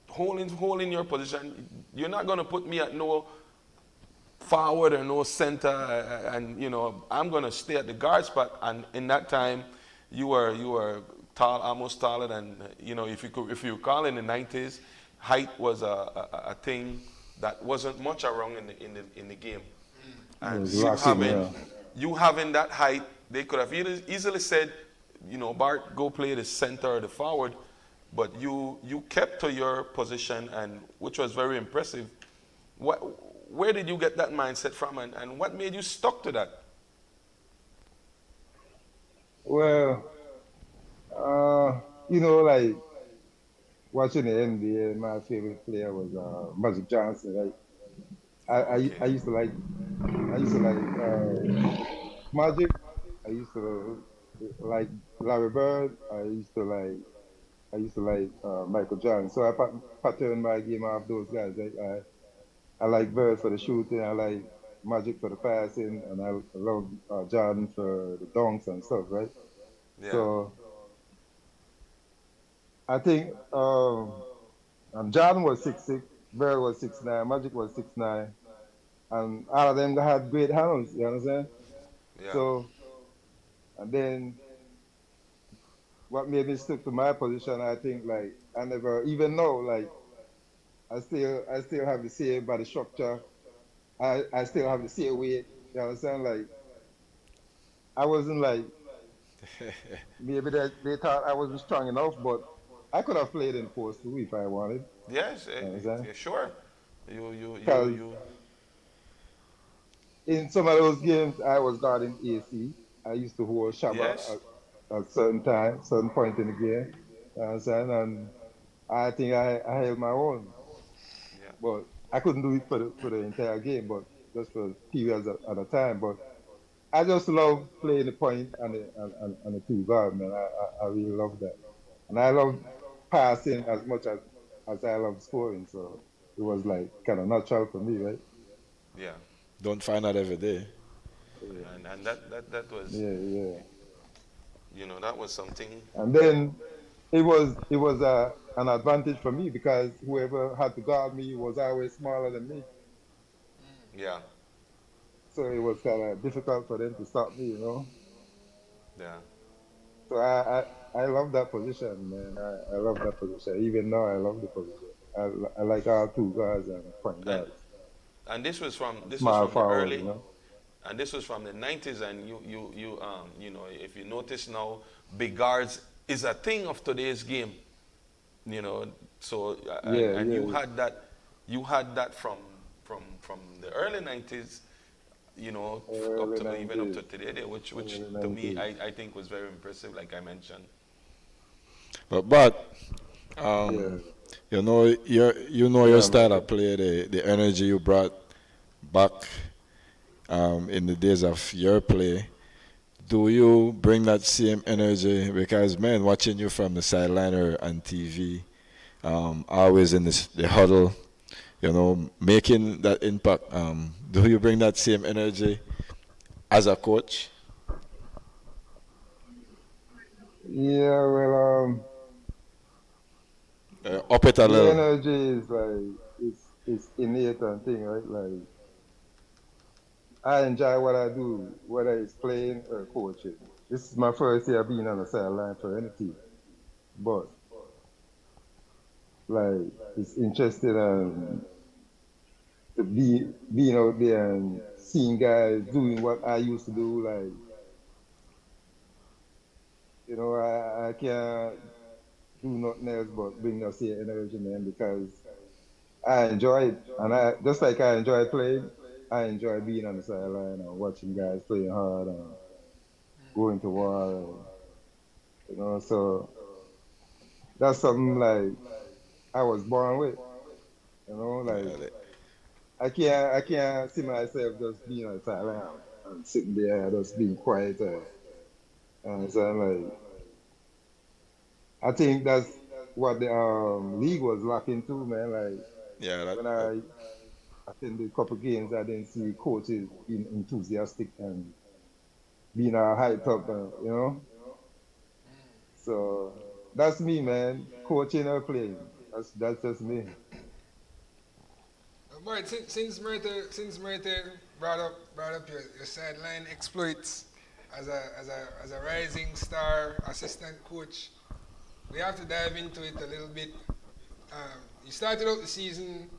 holding your position. You're not going to put me at no forward or no center, and I'm going to stay at the guard spot. And in that time, you were tall, almost taller than if you recall in the 90s, height was a thing that wasn't much around in the game. It And was lacking, yeah. you having that height, they could have easily said, Bart, go play the center or the forward, but you kept to your position, and which was very impressive. Where did you get that mindset from, and what made you stuck to that? Well, like watching the NBA, my favorite player was Magic Johnson. Right? I Okay. used to like Magic. I used to like Larry Bird. I used to like Michael Jordan. So I patterned my game off those guys. I like Bird for the shooting. I like Magic for the passing, and I love Jordan for the dunks and stuff. Right. Yeah. So I think Jordan was 6'6", Bird was 6'9", Magic was 6'9", and all of them had great hands. You understand? Yeah. So and then what made me stick to my position, I think, like I never even know, like I still have the same body structure. I still have the same weight. You understand? Like I wasn't like maybe they thought I wasn't strong enough, but I could have played in post too if I wanted. Yes. You understand? Sure. You. Because in some of those games, I was guarding AC. I used to hold Shabba Yes. at certain time, certain point in the game. You understand? And I think I held my own, Yeah. but I couldn't do it for the entire game, but just for periods at a time. But I just love playing the point and the two guard, man. I really love that, and I love passing as much as I love scoring. So it was like kind of natural for me, right? Yeah. Don't find that every day. Yeah, And that was, yeah, yeah. that was something. And then it was an advantage for me because whoever had to guard me was always smaller than me. Yeah. So it was kind of difficult for them to stop me. Yeah. So I love that position, man. I love that position. Even now, I love the position. I like our two guards and point And guards, and small the forward. early, and this was from the 90s, and if you notice now, big guards is a thing of today's game. So and Yeah, you had that from the early 90s, you know, up early to even up to 90s. today, there, which Early to me 90s. I think was very impressive, like I mentioned. But Yeah. you know your Yeah, style of Michael. play, the energy you brought back in the days of your play. Do you bring that same energy? Because man, watching you from the sideline or on TV, always in the huddle, making that impact. Do you bring that same energy as a coach? Yeah, well, Up it a the little. energy is like it's innate and thing, right? Like I enjoy what I do, whether it's playing or coaching. This is my first year being on the sideline for any team, but like it's interesting to be being out there and seeing guys doing what I used to do. Like I can't do nothing else but bring that same energy, man, because I enjoy it, and I just like I enjoy playing. I enjoy being on the sideline and watching guys playing hard and going to war, So that's something like I was born with, Like Yeah, I can't see myself just being on the sideline and sitting there just being quiet. So I'm like, I think that's what the league was lacking too, man. Like yeah, when I attended a couple games, I didn't see coaches being enthusiastic and being hyped up, So that's me, man. Coaching or playing. That's just me. But since Murta brought up your sideline exploits as a rising star assistant coach, we have to dive into it a little bit. You started out the season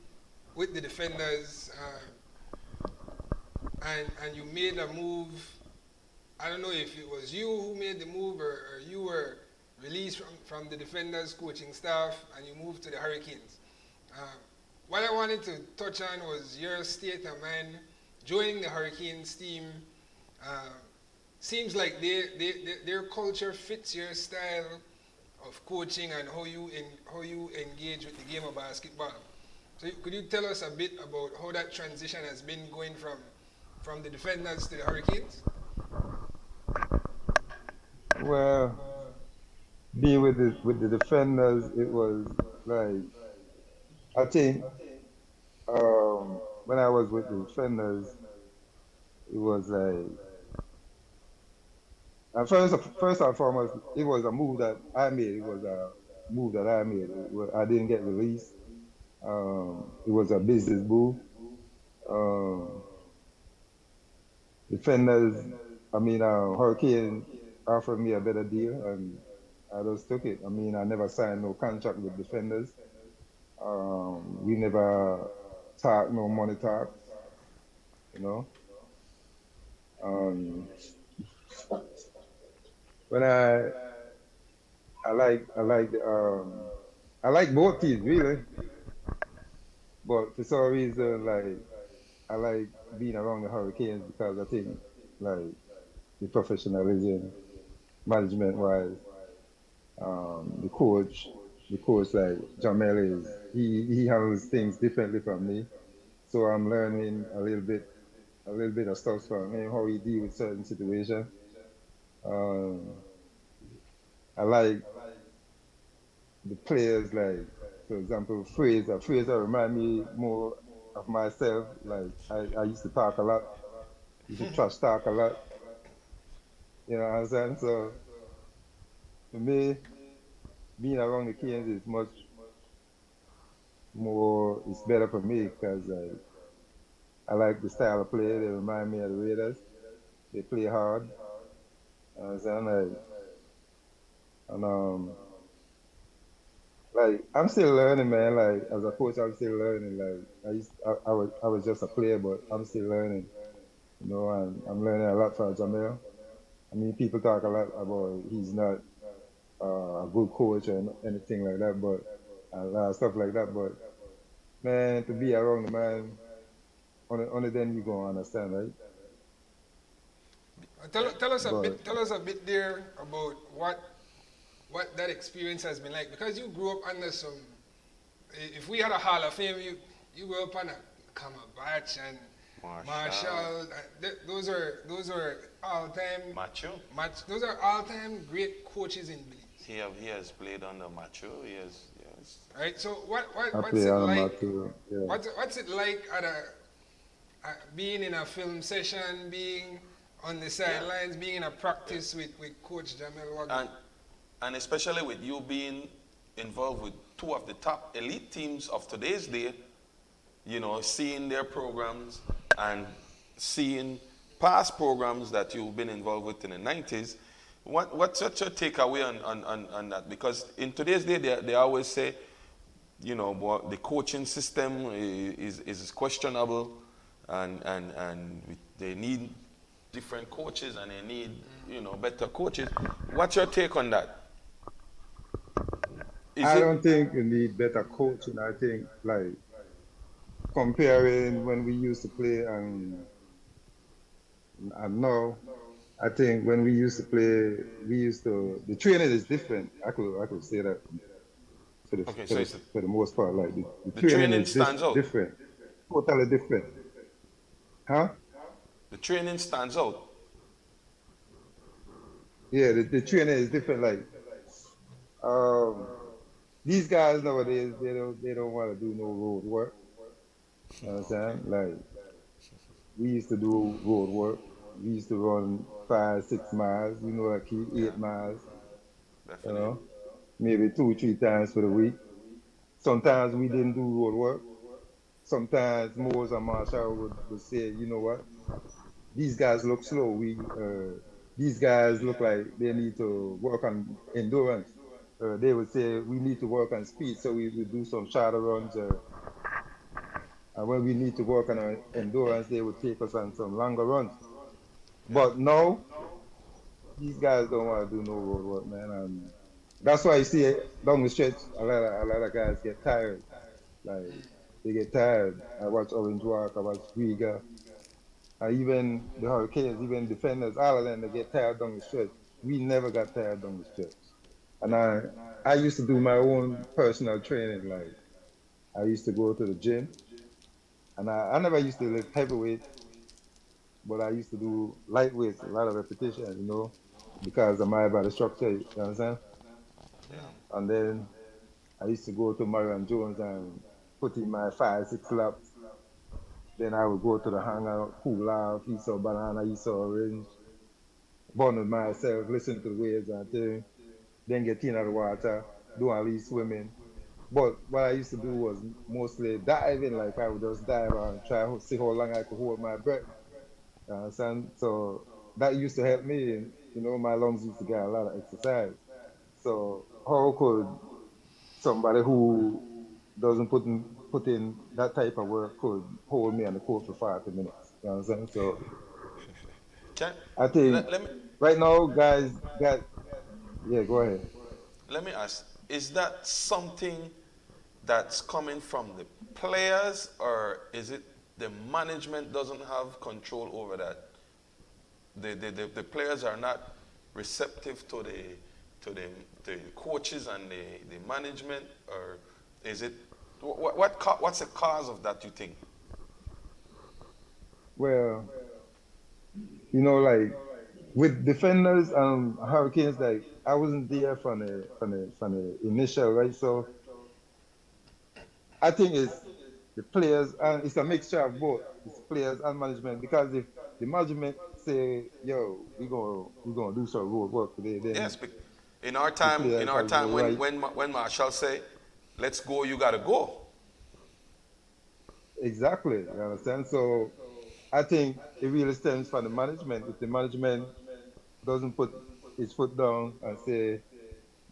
with the defenders, and you made a move. I don't know if it was you who made the move, or you were released from the defenders coaching staff and you moved to the Hurricanes. Um, what I wanted to touch on was your state of mind joining the Hurricanes team. Uh, Seems like their culture fits your style of coaching and how you engage with the game of basketball. So could you tell us a bit about how that transition has been going from the defenders to the Hurricanes? Well, being with the defenders, it was like I think when I was with the defenders, it was like first and foremost, it was a move that I made. It was a move that I made. I didn't get released. It was a business move. Um, Defenders, Hurricane offered me a better deal, and I just took it. I mean, I never signed no contract with Defenders. We never talk no money talk, you know. Um, when I like both teams really, but for some reason like I like being around the Hurricanes because I think like the professionalism, management wise, the coach like Jamel is he handles things differently from me, so I'm learning a little bit of stuff from him how he deal with certain situations. Um, I like the players like, for example, Fraser. Fraser remind me more of myself. Like I used to talk a lot, used to trash talk a lot. You know what I'm saying? So for me, being around the Canes is much more. It's better for me because I like the style of play. They remind me of the Raiders. They play hard. You know what I'm saying? And like I'm still learning, man. Like as a coach, I'm still learning. Like I was just a player, but I'm still learning. And I'm learning a lot from Jamel. I mean, people talk a lot about he's not a good coach or anything like that, but a lot of stuff like that. But man, to be around the man, only then you gonna understand, right? Tell us a bit there about what that experience has been like, because you grew up under some. If we had a Hall of Fame, you grew up under Kamabach and Marshall. Those are all time. Macho. Those are all time great coaches in Belize. He has played under Macho. Yes. Right. So what's it like? Yeah. What's it like being in a film session, being on the sidelines, being in a practice with Coach Jamel Wagner? And especially with you being involved with two of the top elite teams of today's day, you know, seeing their programs and seeing past programs that you've been involved with in the 90s. What's your takeaway on that? Because in today's day, they always say, you know, the coaching system is questionable, and they need different coaches and they need, you know, better coaches. What's your take on that? I don't think you need better coaching. I think, like, comparing when we used to play and now, I think when we used to play, the training is different. I could say that for the most part. Like the training is stands out. Different, totally different. Huh? The training stands out. Yeah, the training is different. Like, these guys nowadays, they don't want to do no road work. You know what I'm saying? Like, we used to do road work. We used to run 5-6 miles, you know, like 8 miles. Definitely. You know, maybe 2-3 times for the week. Sometimes we didn't do road work. Sometimes Moores and Marshall would say, you know what, these guys look slow. These guys look like they need to work on endurance. They would say we need to work on speed, so we would do some shorter runs. And when we need to work on our endurance, they would take us on some longer runs. But now, these guys don't want to do no road work, man. And that's why you see down the stretch, a lot of guys get tired. Like, they get tired. I watch Orange Walk, I watch Riga. And even the Hurricanes, even defenders, all of them, they get tired down the stretch. We never got tired down the stretch. And I used to do my own personal training. Like, I used to go to the gym. And I never used to lift heavyweight, but I used to do light weights, a lot of repetition, you know, because of my body structure, you know what I'm saying? Yeah. And then I used to go to Marion Jones and put in my 5-6 laps. Then I would go to the hangout, cool off, eat some banana, eat some orange, burn with myself, listen to the waves and things, then get in the water, do all these swimming. But what I used to do was mostly diving. Like, I would just dive and try to see how long I could hold my breath. You understand? So that used to help me. And, you know, my lungs used to get a lot of exercise. So how could somebody who doesn't put in that type of work could hold me on the court for 40 minutes? You understand? So I think right now, guys yeah, go ahead. Let me ask, is that something that's coming from the players, or is it the management doesn't have control over that? The players are not receptive to the coaches and the management, or is it what's the cause of that, you think? Well, you know, like with defenders and Hurricanes, like I wasn't there from the initial, right? So I think it's the players, and it's a mixture of both. It's players and management, because if the management say, "Yo, we're gonna do some road work today," then yes, in our time, when Marshall say, "Let's go," you gotta go. Exactly, you understand? So I think it really stems from the management. If the management doesn't put its foot down and say,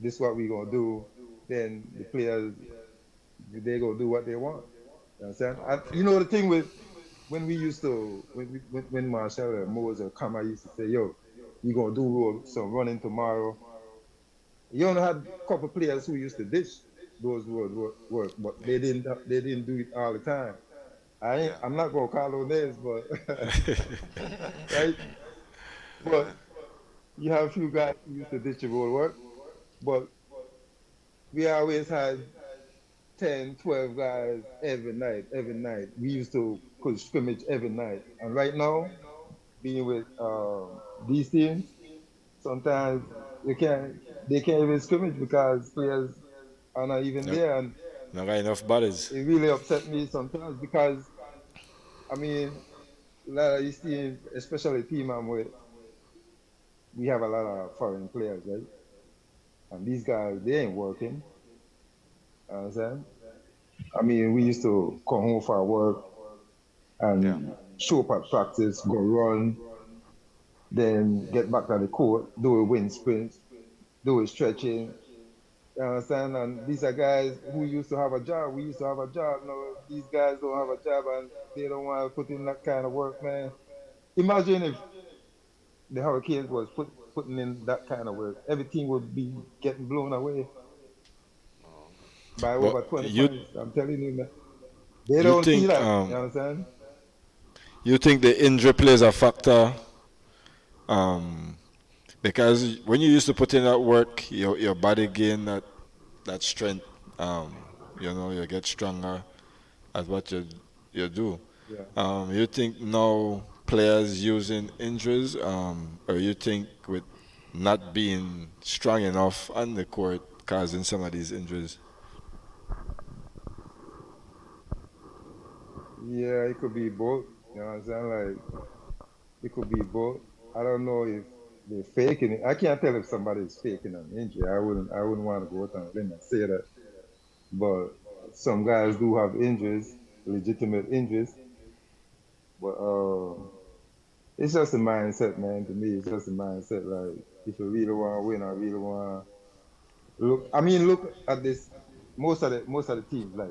"This is what we're gonna do," then the players, they go do what they want. You understand? And you know the thing with when we used to when Marshall and Moses come, I used to say, "Yo, we gonna do some running tomorrow." You only had a couple players who used to dish those road work, but they didn't do it all the time. I'm not gonna call no names, but right. Yeah. But you have a few guys who used to ditch the road work, but we always had 10, 12 guys every night, every night. We used to could scrimmage every night. And right now, being with these teams, sometimes they can't they can't even scrimmage because players are not even No, there, and not got enough bodies. it really upset me sometimes because I mean a lot of these teams, especially the team I'm with, we have a lot of foreign players, right? And these guys they ain't working. You know what I'm saying? I mean, we used to come home for work Yeah. and show up at practice, go run, then get back to the court, do a wind sprint, do a stretching. You understand? And these are guys who used to have a job. We used to have a job. No, these guys don't have a job and they don't want to put in that kind of work, man. Imagine if the Hurricanes was putting in that kind of work. Everything would be getting blown away by But over 20 points. I'm telling you, man. They you don't see think that. You understand? you think the injury plays a factor? Um, because when you used to put in that work, your body gain that strength. You get stronger at what you do. Yeah. You think now players using injuries, or you think with not being strong enough on the court causing some of these injuries? Yeah, it could be both. You know what I'm saying? Like, it could be both. I don't know if they're faking it. I can't tell if somebody's faking an injury. I wouldn't want to go out on a limb and say that. But some guys do have injuries, legitimate injuries. But it's just a mindset, man. To me, it's just a mindset. Like, if you really want to win, I really want to look. I mean, look at this. Most of the teams, like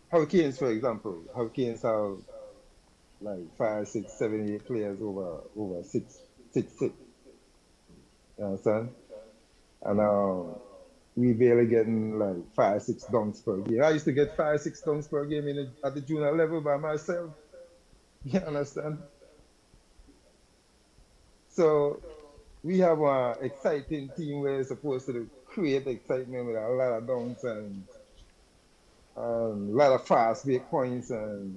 Hurricanes, for example. Hurricanes have like 5, 6, 7, 8 players over six. You understand? And we barely getting like 5, 6 dunks per game. I used to get 5, 6 dunks per game at the junior level by myself. You understand? So we have an exciting team where it's supposed to create excitement with a lot of dunks and a lot of fast break points and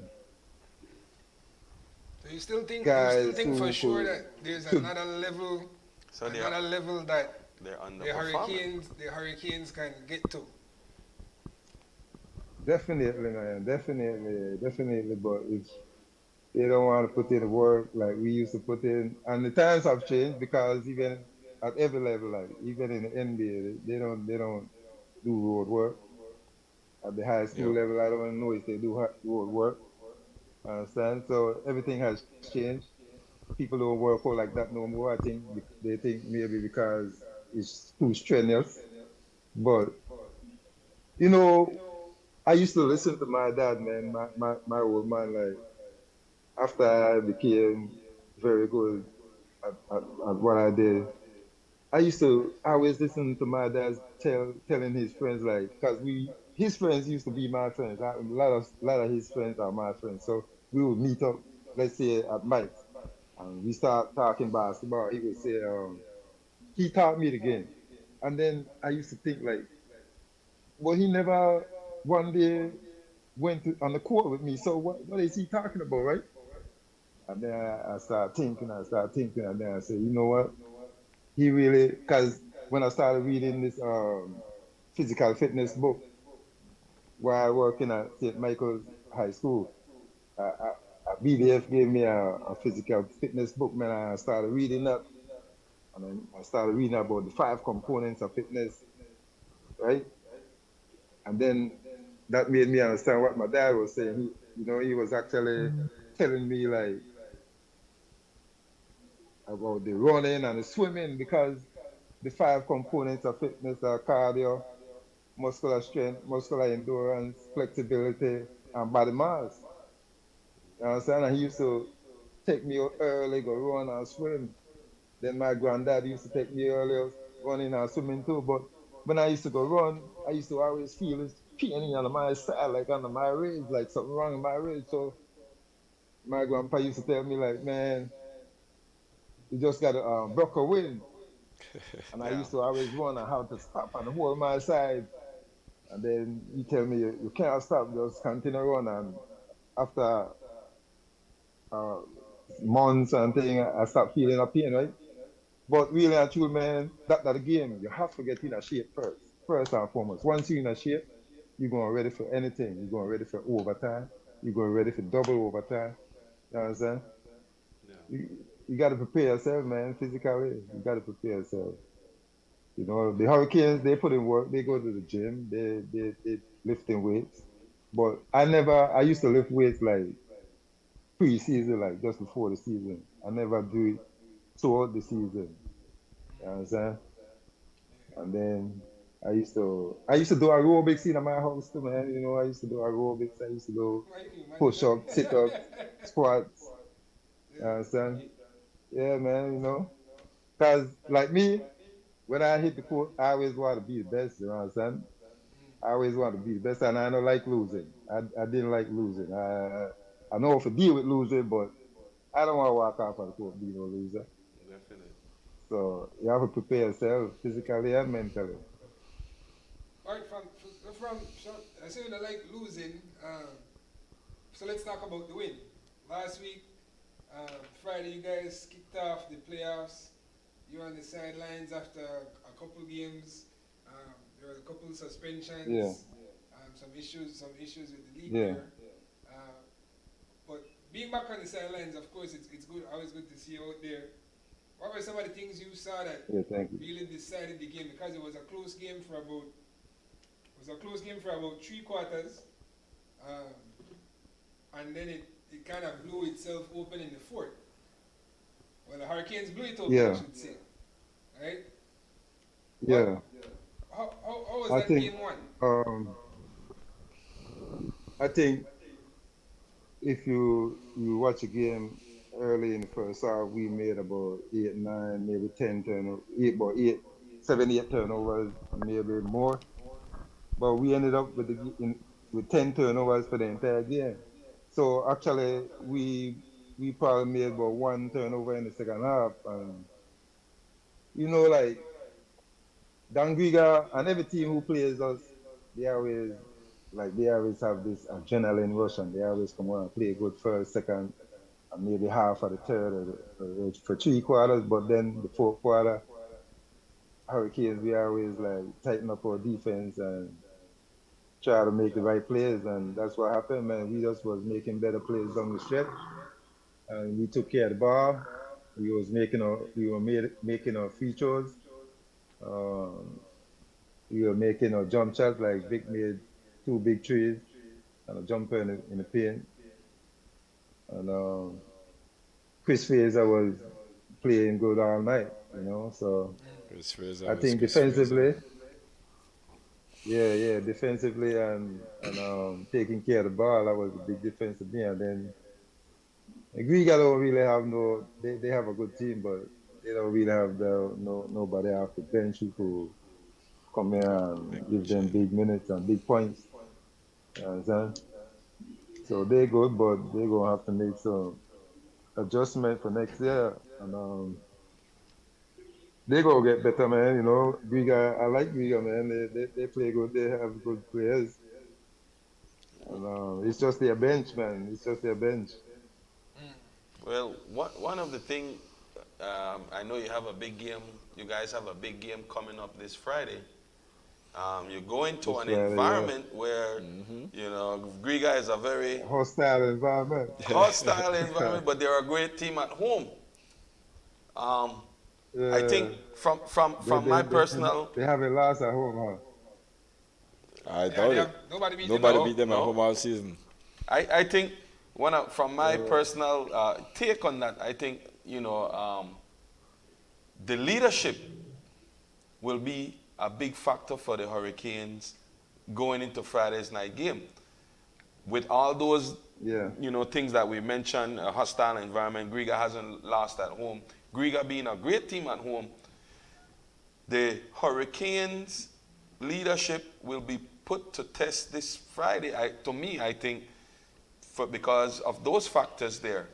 So you still think guys for who sure that there's could So another level that they're the underperforming. Hurricanes can get to. definitely, man, definitely. But if they don't want to put in the work like we used to put in. And the times have changed because even at every level, like even in the NBA, they don't do road work. At the high school Yeah. level, I don't know if they do road work. Understand? So everything has changed. People don't work out like that no more. I think they think maybe because it's too strenuous. But you know, I used to listen to my dad, man, my old man, like after I became very good at what I did. I used to always listen to my dad telling his friends like, cause his friends used to be my friends. A lot of his friends are my friends. So we would meet up, let's say at Mike's, and we start talking basketball. He would say, he taught me the game, and then I used to think like, well, he never one day went on the court with me. So what is he talking about, right? And then I start thinking, and then I say, you know what? He really, because when I started reading this physical fitness book while working at St. Michael's High School, BDF gave me a physical fitness book, man. I started reading that, and then I started reading about the 5 components of fitness, right? And then that made me understand what my dad was saying. He was actually telling me like about the running and the swimming because the 5 components of fitness are cardio, muscular strength, muscular endurance, flexibility, and body mass. You understand? And he used to take me out early, go run and swim. Then my granddad used to take me early running and swimming too. But when I used to go run, I used to always feel this pain on my side, like under my ribs, like something wrong in my ribs. So my grandpa used to tell me like, man, you just got to block a wind. And I Yeah. used to always wonder how to stop and hold my side. And then you tell me you can't stop, just continue run. And after uh, months and thing, I start feeling a pain, right? But really and truly, man, that the game, you have to get in a shape first. First and foremost. Once you're in a shape, you're going ready for anything. You're going ready for overtime. You're going ready for double overtime. You know what I'm saying? You got to prepare yourself, man, physically. You got to prepare yourself. You know, the Hurricanes, they put in work. They go to the gym. They lifting weights. But I used to lift weights like pre-season, like just before the season. I never do it throughout the season. You know what I'm saying? And then I used to do aerobics in my house too, man. You know, I used to do aerobics. I used to do push-ups, sit-ups, squats. You know what I'm saying? Yeah, man, you know. Cause like me, when I hit the court, I always want to be the best, you know what I'm saying? I always want to be the best, and I don't like losing. I didn't like losing. I know if I deal with losing, but I don't want to walk off of the court being a loser. Definitely. So you have to prepare yourself physically and mentally. All right, so I say you don't like losing. So let's talk about the win. Last week, Friday, you guys kicked off the playoffs. You were on the sidelines after a couple games. There were a couple suspensions. Yeah. Some issues with the league Yeah. there. But being back on the sidelines, of course, it's good. Always good to see you out there. What were some of the things you saw that Thank you. really decided the game? Because it was a close game for about 3 quarters, and then it kind of blew itself open in the fourth. Well, the Hurricanes blew it open, I should say, right? Yeah. How was I that think, game won? I think if you watch a game early in the first half, we made about 8, 9, maybe 10 turnovers, 7, 8 turnovers, maybe more. But we ended up with 10 turnovers for the entire game. So actually, we probably made about 1 turnover in the second half, and like Dan Griga and every team who plays us, they always have this adrenaline rush, and they always come on and play good first, second, and maybe half of the third or for 3 quarters. But then the fourth quarter, Hurricanes, we always like tighten up our defense and try to make the right plays, and that's what happened, man. We just was making better plays down the stretch, and we took care of the ball. We were making our free throws. Um, we were making our jump shots, like Vic made 2 big threes and a jumper in the paint. And Chris Fraser was playing good all night, So I think defensively, defensively and taking care of the ball, that was a big difference to me. And then Griga don't really have they have a good team, but they don't really have nobody off the bench who could come here and give them big minutes and big points. You understand? So they good, but they're gonna have to make some adjustment for next year, and they gonna get better, man. Griga, I like Griga, man. They play good. They have good players, and it's just their bench, man. It's just their bench. Well, one of the things, I know you have a big game. You guys have a big game coming up this Friday. You're going to an environment where, Griga is a very hostile environment. But they're a great team at home. I think from my personal, they haven't lost at home, huh? I doubt it. Nobody beat them at home all season. I think from my personal take on that, I think the leadership will be a big factor for the Hurricanes going into Friday's night game. With all those things that we mentioned, a hostile environment, Griga hasn't lost at home. Griga being a great team at home, the Hurricanes leadership will be put to test this Friday. I think because of those factors there.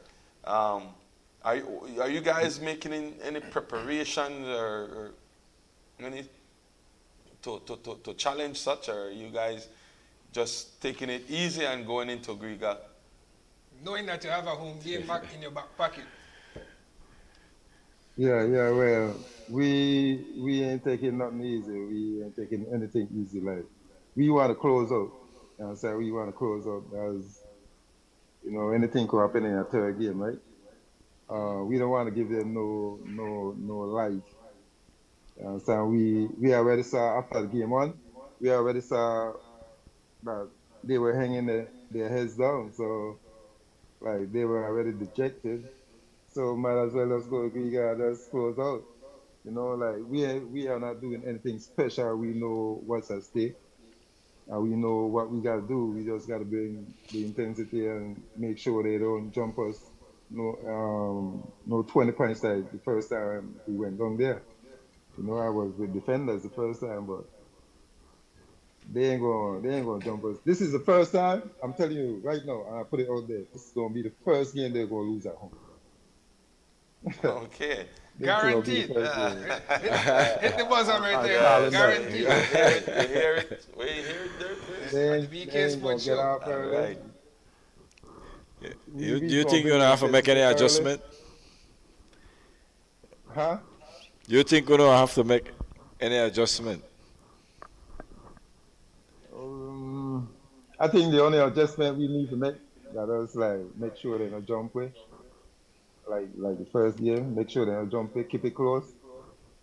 Are you guys making any preparations or any to challenge such, or are you guys just taking it easy and going into Griga? Knowing that you have a home game back in your back pocket. Yeah, well, we ain't taking nothing easy. We ain't taking anything easy. Like, we want to close out. You know what I'm saying? We want to close out as, anything could happen in a third game, right? We don't want to give them no life. You know what I'm saying? We already saw after the game one, we already saw that they were hanging their heads down. So, like, they were already dejected. So might as well just go Griga, just close out. Like, we are not doing anything special. We know what's at stake, and we know what we gotta do. We just gotta bring the intensity and make sure they don't jump us. No 20 points like the first time we went down there. I was with defenders the first time, but they ain't gonna jump us. This is the first time. I'm telling you right now, and I put it out there. This is gonna be the first game they're gonna lose at home. Okay. Guaranteed. Hit the buzzer right there. Guaranteed. You hear it? We hear it there, The BK Sports Show. All right. You think you're gonna have to make any adjustment? Huh? You think you're gonna have to make any adjustment? I think the only adjustment we need to make that is like make sure they don't jump way. Like the first game, make sure they don't jump way, keep it close,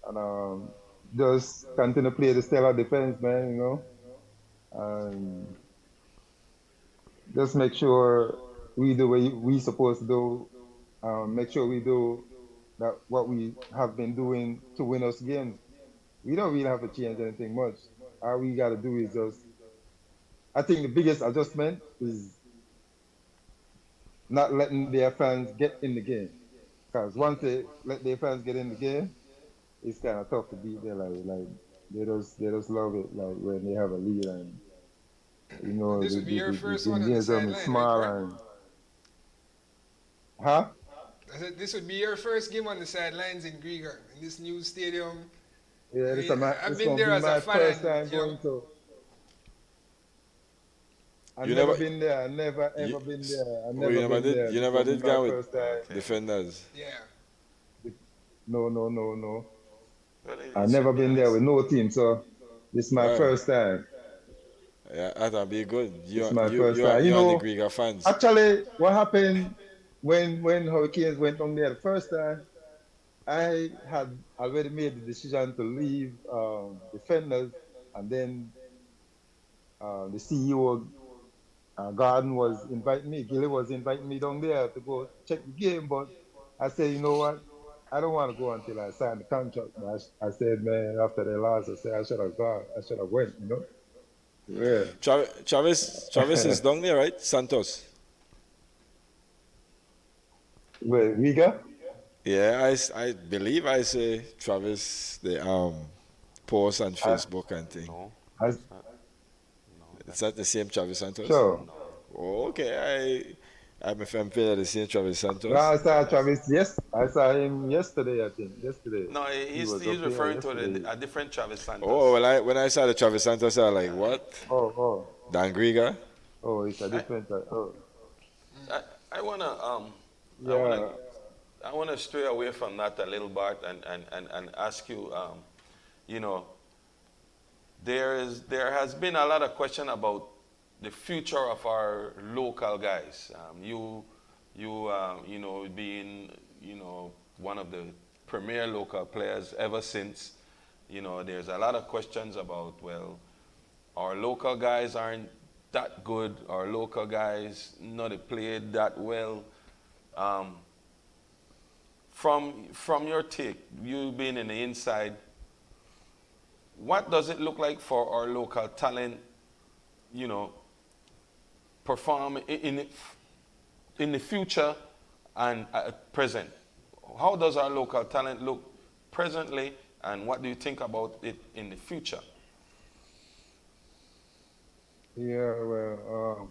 and just continue to play the stellar defense, man. And just make sure we do what we supposed to do. Make sure we do that what we have been doing to win us games. We don't really have to change anything much. All we got to do is just. I think the biggest adjustment is not letting their fans get in the game. Because once they let their fans get in the game, it's kind of tough to beat them. Like they just love it. Like when they have a lead and This would be your first one on the games sideline, small right? and huh? I said this would be your first game on the sidelines in Griga in this new stadium. Yeah, I've been there as a fan. First time going to. I've never been there. I never ever been there. I never been there. You never did go with time. defenders. Yeah. No. I've never been there with no team, so this is my first time. Yeah, that'll be good. It's my first time. You're the Griga fans. Actually, what happened when Hurricanes went on there the first time, I had already made the decision to leave defenders, and then the CEO Garden was inviting me. Gilly was inviting me down there to go check the game, but I said, you know what? I don't want to go until I sign the contract. But I said, man, after they lost, I said I should have gone. I should have went. Yeah. Travis is down there, right? Santos. Where Riga? Yeah, I believe I say Travis the post on Facebook and thing. No. Is that the same Travis Santos? Sure. Oh, okay. I'm a fan player the same Travis Santos. No, I saw Travis. Yes, I saw him yesterday. I think yesterday. No, he's referring to a different Travis Santos. Oh, well, when I saw the Travis Santos, I was like, what? Oh. Dan Griga? Oh, it's a different. I wanna Yeah. I wanna stray away from that a little bit and ask you, there has been a lot of question about the future of our local guys. You being one of the premier local players ever since. There's a lot of questions about, well, our local guys aren't that good. Our local guys not played that well. From your take, you being in the inside, what does it look like for our local talent, perform in the future and at present? How does our local talent look presently, and what do you think about it in the future? Yeah, well,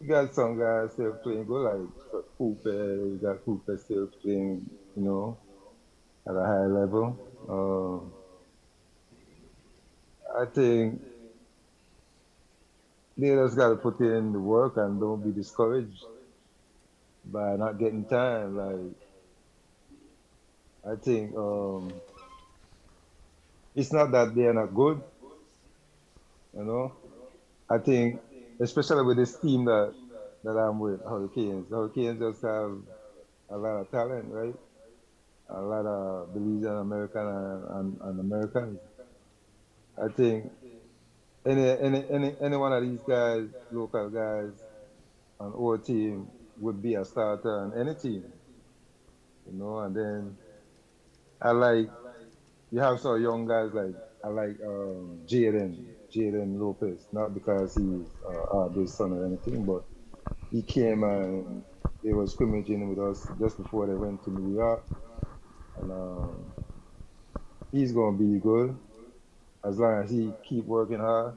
got some guys still playing good, like Cooper. You got Cooper still playing, at a high level. I think they just got to put in the work and don't be discouraged by not getting time. Like, I think it's not that they are not good, you know. I think, especially with this team that I'm with, Hurricanes. The Hurricanes just have a lot of talent, right? A lot of Belizean American and Americans. I think any one of these guys, local guys, on our team would be a starter on any team, And then I like you have some young guys like I like Jaden Lopez, not because he's Arby's son or anything, but he came and they were scrimmaging with us just before they went to New York, and he's gonna be good as long as he keep working hard.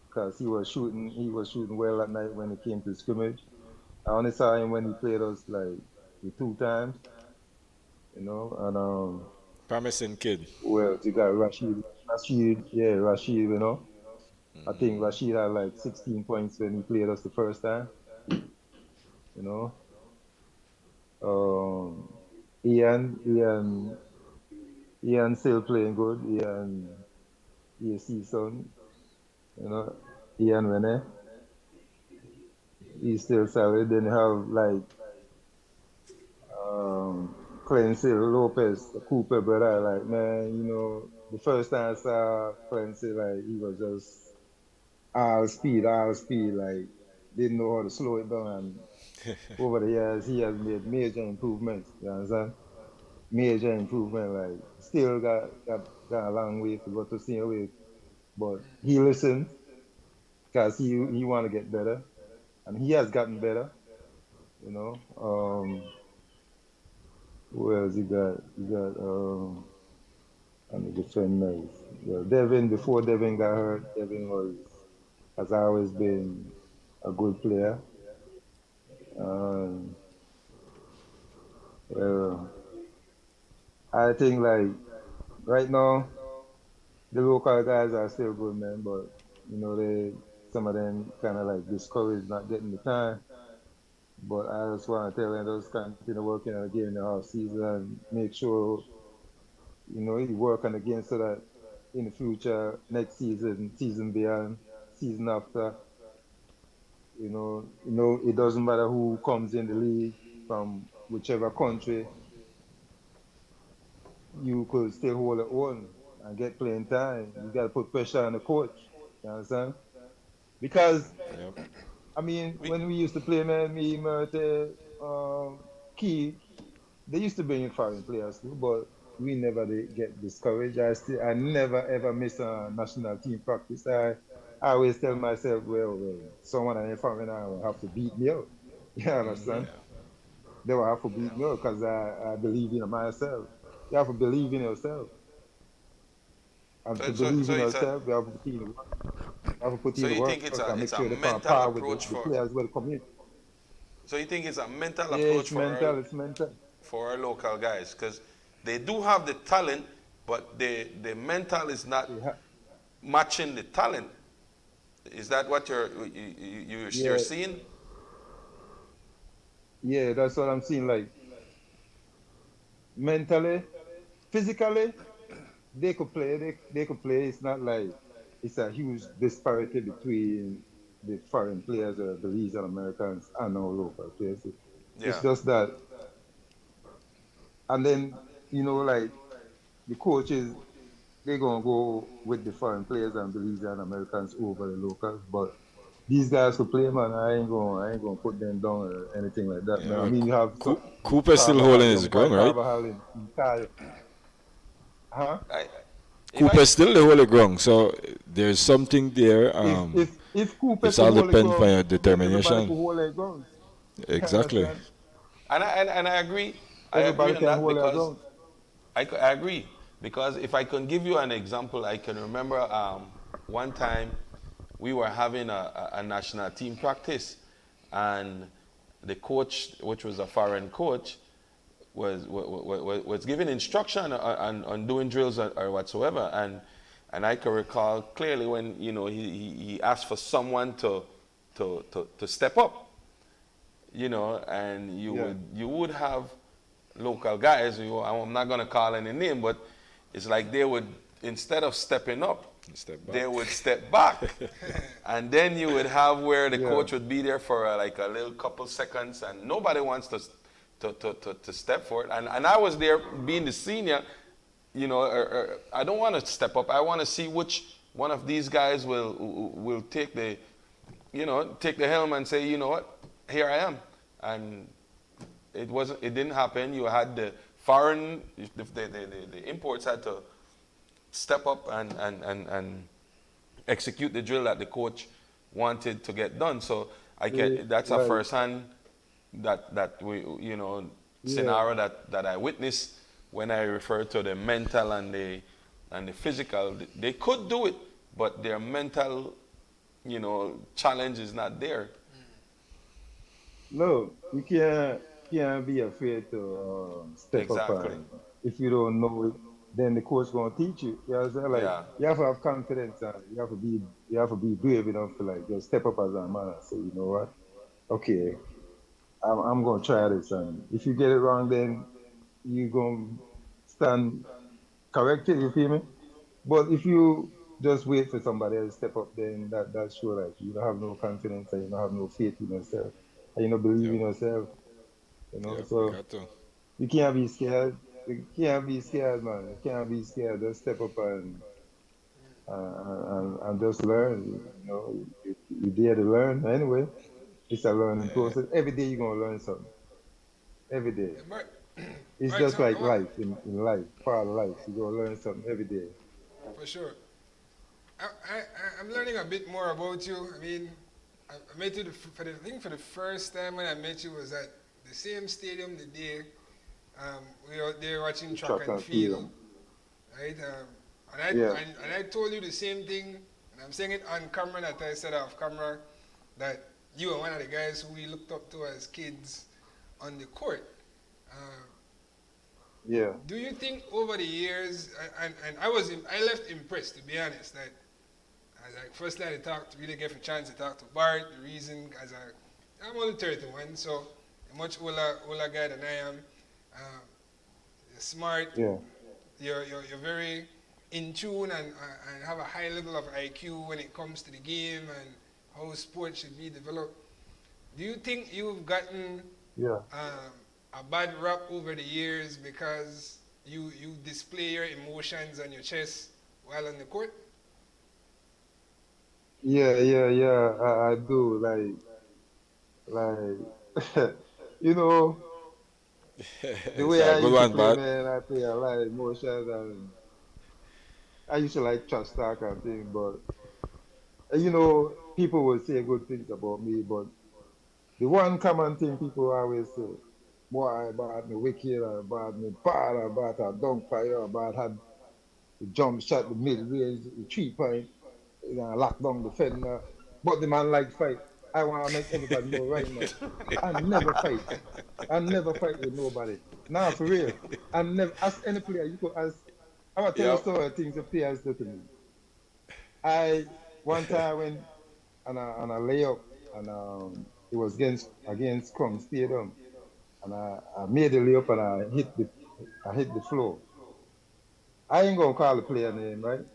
Because he was shooting well at night when it came to scrimmage. I only saw him when he played us like the 2 times, and Promising kid. well, you got Rashid, I think Rashid had like 16 points when he played us the first time, you know. Ian still playing good. AC son, Ian Rene, he's still solid. Then you have like Clancy Lopez, the Cooper brother. Like, man, the first time I saw Clancy, like, he was just all speed, like, didn't know how to slow it down. And over the years, he has made major improvements. You understand? Major improvement. Like, still got a long way to go to senior weight, but he listened because he want to get better, and he has gotten better. Who else he got? He got and the defenders. Well, Devin, before Devin got hurt, Devin has always been a good player. Well, I think like right now the local guys are still good, man, but some of them kind of like discouraged not getting the time. But I just want to tell them just continue working on the game in the half season and make sure you work on the game so that in the future, next season, season beyond, season after, it doesn't matter who comes in the league from whichever country, you could still hold your own and get playing time. You got to put pressure on the coach. You understand? Because, I mean, when we used to play, man, me, Murte, Key, they used to bring in foreign players too, but we never get discouraged. I never ever miss a national team practice. I always tell myself, well, someone in foreign will have to beat me out. You understand? They will have to beat me out because I believe in myself. You have to believe in yourself. And to believe in yourself, you have to put in the work. You have to put in the work and make sure they can par with the players with the community. So you think it's a mental approach it's mental. For our local guys? Because they do have the talent, but the mental is not matching the talent. Is that what you're seeing? Yeah, that's what I'm seeing. Like, mentally, physically, they could play. They could play. It's not like it's a huge disparity between the foreign players or the Belizean Americans and our local players. It's just that. And then, like the coaches, they're gonna go with the foreign players and Belizean Americans over the locals. But these guys who play, man, I ain't gonna put them down or anything like that. Man. I mean, you have Cooper still holding his ground, right? Huh? Cooper still the holy ground, so there's something there. If Cooper it's all depends on your determination. Exactly. And I agree. Everybody can hold their because I agree, because if I can give you an example, I can remember one time we were having a national team practice, and the coach, which was a foreign coach, was giving instruction on doing drills or whatsoever, and I can recall clearly when he asked for someone to step up, and you would have local guys. I'm not gonna call any name, but it's like they would, instead of stepping up, they would step back, and then you would have where the coach would be there for like a little couple seconds, and nobody wants to step forward. And I was there being the senior, I don't want to step up. I want to see which one of these guys will take the helm and say, you know what, here I am. And it didn't happen. You had the foreign, the imports had to step up and execute the drill that the coach wanted to get done. So that's a first-hand scenario that I witnessed when I refer to the mental and the physical. They could do it, but their mental, challenge is not there. No, you can't be afraid to step up. And if you don't know it, then the coach gonna teach you. You know what I'm saying? Like you have to have confidence, and you have to be brave enough to like just step up as a man and say, you know what? Okay, I'm gonna try this, and if you get it wrong, then you gonna stand corrected. You feel me? But if you just wait for somebody else to step up, then that's sure like you don't have no confidence and you don't have no faith in yourself and you don't believe in yourself. So you can't be scared. You can't be scared, man. You can't be scared. Just step up and just learn. You're there to learn anyway. It's a learning process. Every day you're gonna learn something. Every day. It's just like life in life, part of life. You're gonna learn something every day. For sure. I'm learning a bit more about you. I mean, I met you for the first time when I met you was at the same stadium the day we were out there watching track and field, right? And I told you the same thing, and I'm saying it on camera that I said off camera, that you were one of the guys who we looked up to as kids on the court. Do you think over the years, and I left impressed, to be honest, that firstly I really get a chance to talk to Bart, the reason, I'm only 31, so a much older guy than I am. You're smart, you're very in tune and have a high level of IQ when it comes to the game and how sports should be developed. Do you think you've gotten a bad rap over the years because you display your emotions on your chest while on the court? Yeah, I do. The way I used to play, man, I play a lot of emotions, and I used to like trash talk and things, but people will say good things about me, but the one common thing people always say, boy, about me wicked, or about me bad, or about a dunk fire, or about had the jump shot, the mid-range, the 3-point, lock down the defender. But the man like fight. I want to make everybody know right now. I never fight. I never fight with nobody. Nah, for real. I never ask any player. You could ask. I'm gonna tell you story of things the players do to me. One time I went on a layup, and it was against Crum Stadium, and I made the layup and I hit the floor. I ain't gonna call the player name, right?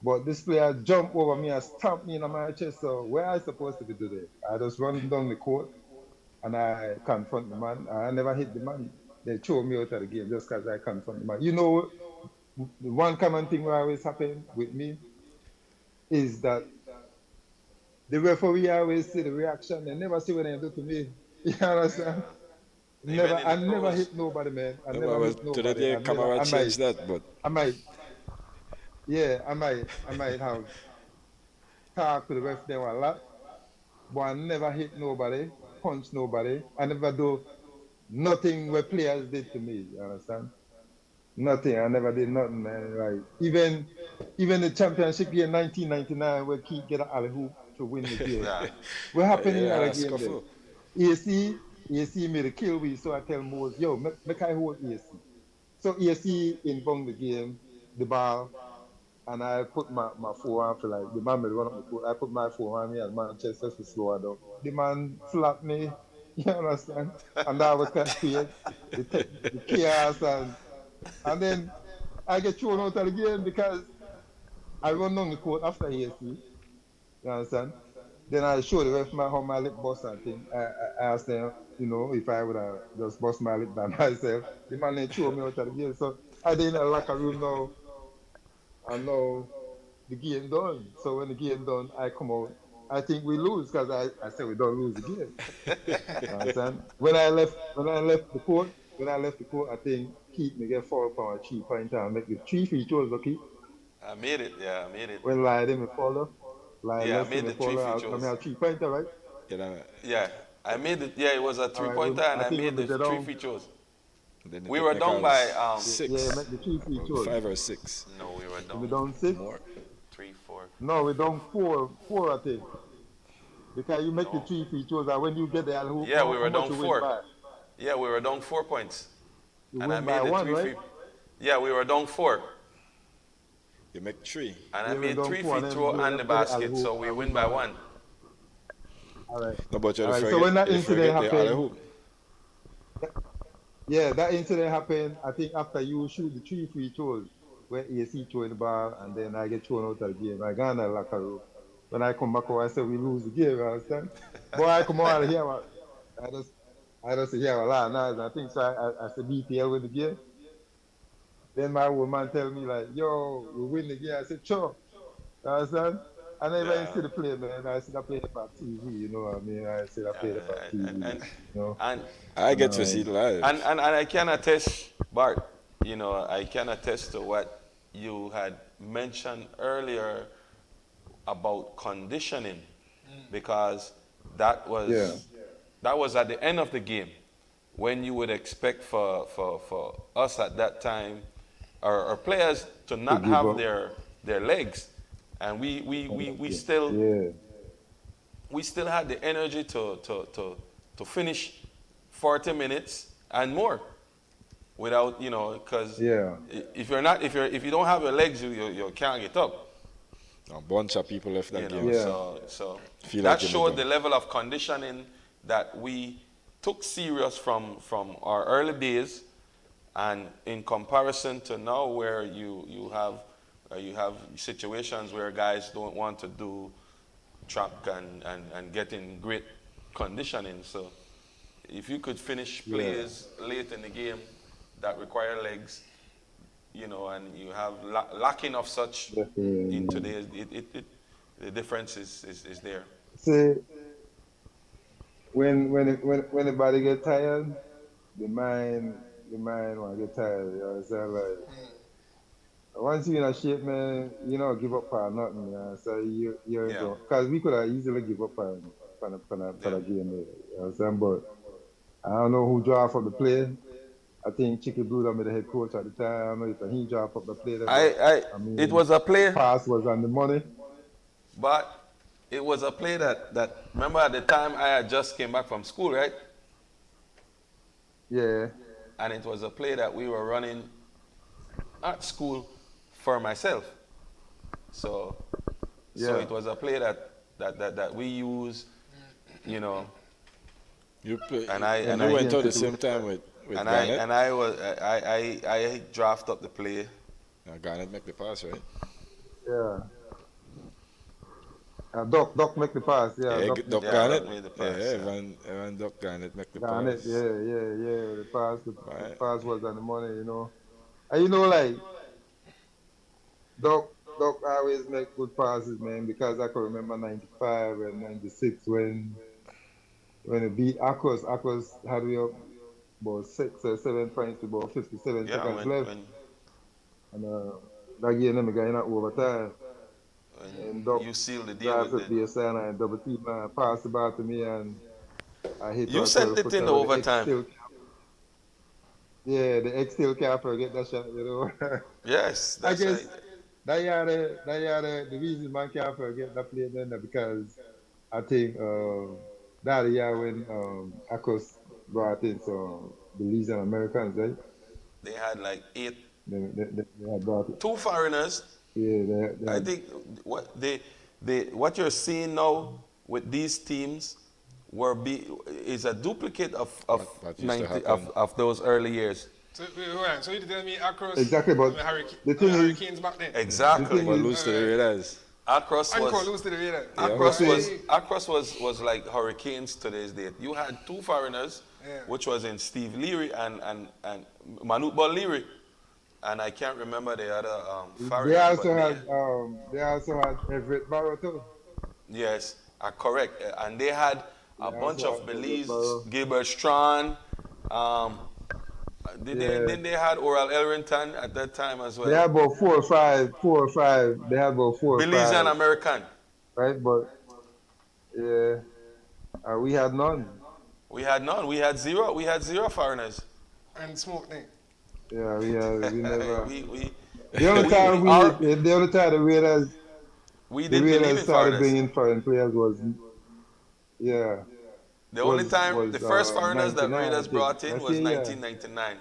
But this player jumped over me and stamped me in my chest. So where I supposed to be today? I just run down the court and I confront the man. I never hit the man. They throw me out of the game just because I confront the man. The one common thing that always happen with me is that the referee always see the reaction. They never see what they do to me. You understand? I never hit nobody, man. I never hit nobody. Today, camera changed that, but I might have talked to the ref there a lot, but I never hit nobody, punch nobody. I never do nothing what players did to me. You understand? Nothing. I never did nothing, man. Like even the championship year 1999, where Keith get an alley hoop, to win the game. What happened in the game then? AC made a kill we, so I tell Mose, yo, make I hold AC. So AC inbound the game, the ball, and I put my forearm for like the man will run up the court. I put my forearm here and Manchester to slow her down. The man slapped me, you understand? And that was kind of create the chaos and then I get thrown out of the game because I run down the court after AC. You understand? Then I showed the ref how my lip bust and thing. I asked them, if I would have just bust my lip by myself. The man then threw me out of the game. So I did in the locker room now, and now the game done. So when the game done, I come out. I think we lose because I said we don't lose the game. You understand? When I left the court, I think Keith me get 4 pound 3-pointer and make the 3 free throws, okay? I made it. When Lie didn't follow. I made the 3 free throws. I mean, a 3-pointer, right? Yeah, I made it. Yeah, it was a 3-pointer, and I made the 3 free throws. We were down by 6. Yeah, make the 3 free throws. 5 or 6. No, we were down. We down 6? More. 3, 4. No, we down 4, I think. Because you make the 3 free throws, and when you get the hoop, yeah, we were down 4. Yeah, we were down 4 points. You and win I made by the 1, 3 right? free. Yeah, we were down 4. You make 3. And I made 3 free throw and the basket, so we win by 1. All right. No, but you're so when that incident happened, that incident happened, I think after you shoot the 3 free throws, where AC throw the ball, and then I get thrown out of the game. I go in the locker room. When I come back out, I say we lose the game, you understand? Boy, I come out here, I just hear a lot of noise. I think so. I said BPL with the game. Then my old man tell me like, yo, we win the game. I said, sure. You understand? I never even see the play, man. I see I play it by TV, you know what I mean? I see I play it by TV. And I get to see it live. And I can attest, Bart, I can attest to what you had mentioned earlier about conditioning, because that was at the end of the game when you would expect for us at that time, our players to not have their legs, and we still had the energy to finish 40 minutes and more without, because if you don't have your legs, you can't get up. A bunch of people left that game. So that showed the level of conditioning that we took serious from our early days, and in comparison to now, where you have situations where guys don't want to do track and get in great conditioning. So if you could finish plays late in the game that require legs, and you have lacking of such in today's, the difference is there. See, when the body get tired, the mind want to get tired. You know, so like once you're in a shape, man, you don't give up on nothing. You know? So you because we could have easily give up on the game. You know, but I don't know who draw for the play. I think Chicky Blue made the head coach at the time. I don't know if he dropped up the play. I mean, it was a play. Pass was on the money. But it was a play that remember at the time I had just came back from school, right? Yeah. And it was a play that we were running at school for myself. So it was a play that we use, You play, and I went out the same time with Garnett. I draft up the play. Garnett make the pass, right? Yeah. Doc make the pass. Yeah. Doc Garnett made the pass. Everyone Doc Garnett make the Garnett, pass. Yeah. The pass was on the money, And like Doc always make good passes, man, because I can remember 95 and 96 when it beat Akros. Akros had we up about 6 or 7 points with about 57 seconds left. And that game them got in overtime. And Doc you sealed the deal with it. BSN and double team and passed the ball to me, and I hit. You sent it in the overtime. The X still can't forget that shot, Yes, that's right. the reason man can't forget that play then because I think that year when Akos brought in some Belizean Americans, right? They had like eight, They had brought it. two foreigners. Yeah, they I had. think what you're seeing now with these teams is a duplicate What used to happen. of those early years. So, hold on. So you tell me across Exactly, but the thing is, Hurricanes back then? the Exactly. thing But is, lose to the Raiders. Across And was lose to the Raiders. Across was like Hurricanes today's date. You had two foreigners, Yeah. which was in Steve Leary and Manute Ball Leary, and I can't remember the other foreigner. they also had Everett Barrow too. Yes, correct. And they had a They bunch also of had Belize, Barrow. Gilbert Strawn. Then they had Oral Elrington at that time as well. They had about four or five. They had about four or Belize and five, American. right? But yeah, we had none. We had none. We had zero. We had zero foreigners. And smoke thing. Yeah, we never. we The only time the didn't believe in started foreigners. bringing foreign players was The only time the first foreigners that 99, Raiders I think. brought in That's was it, yeah. 1999.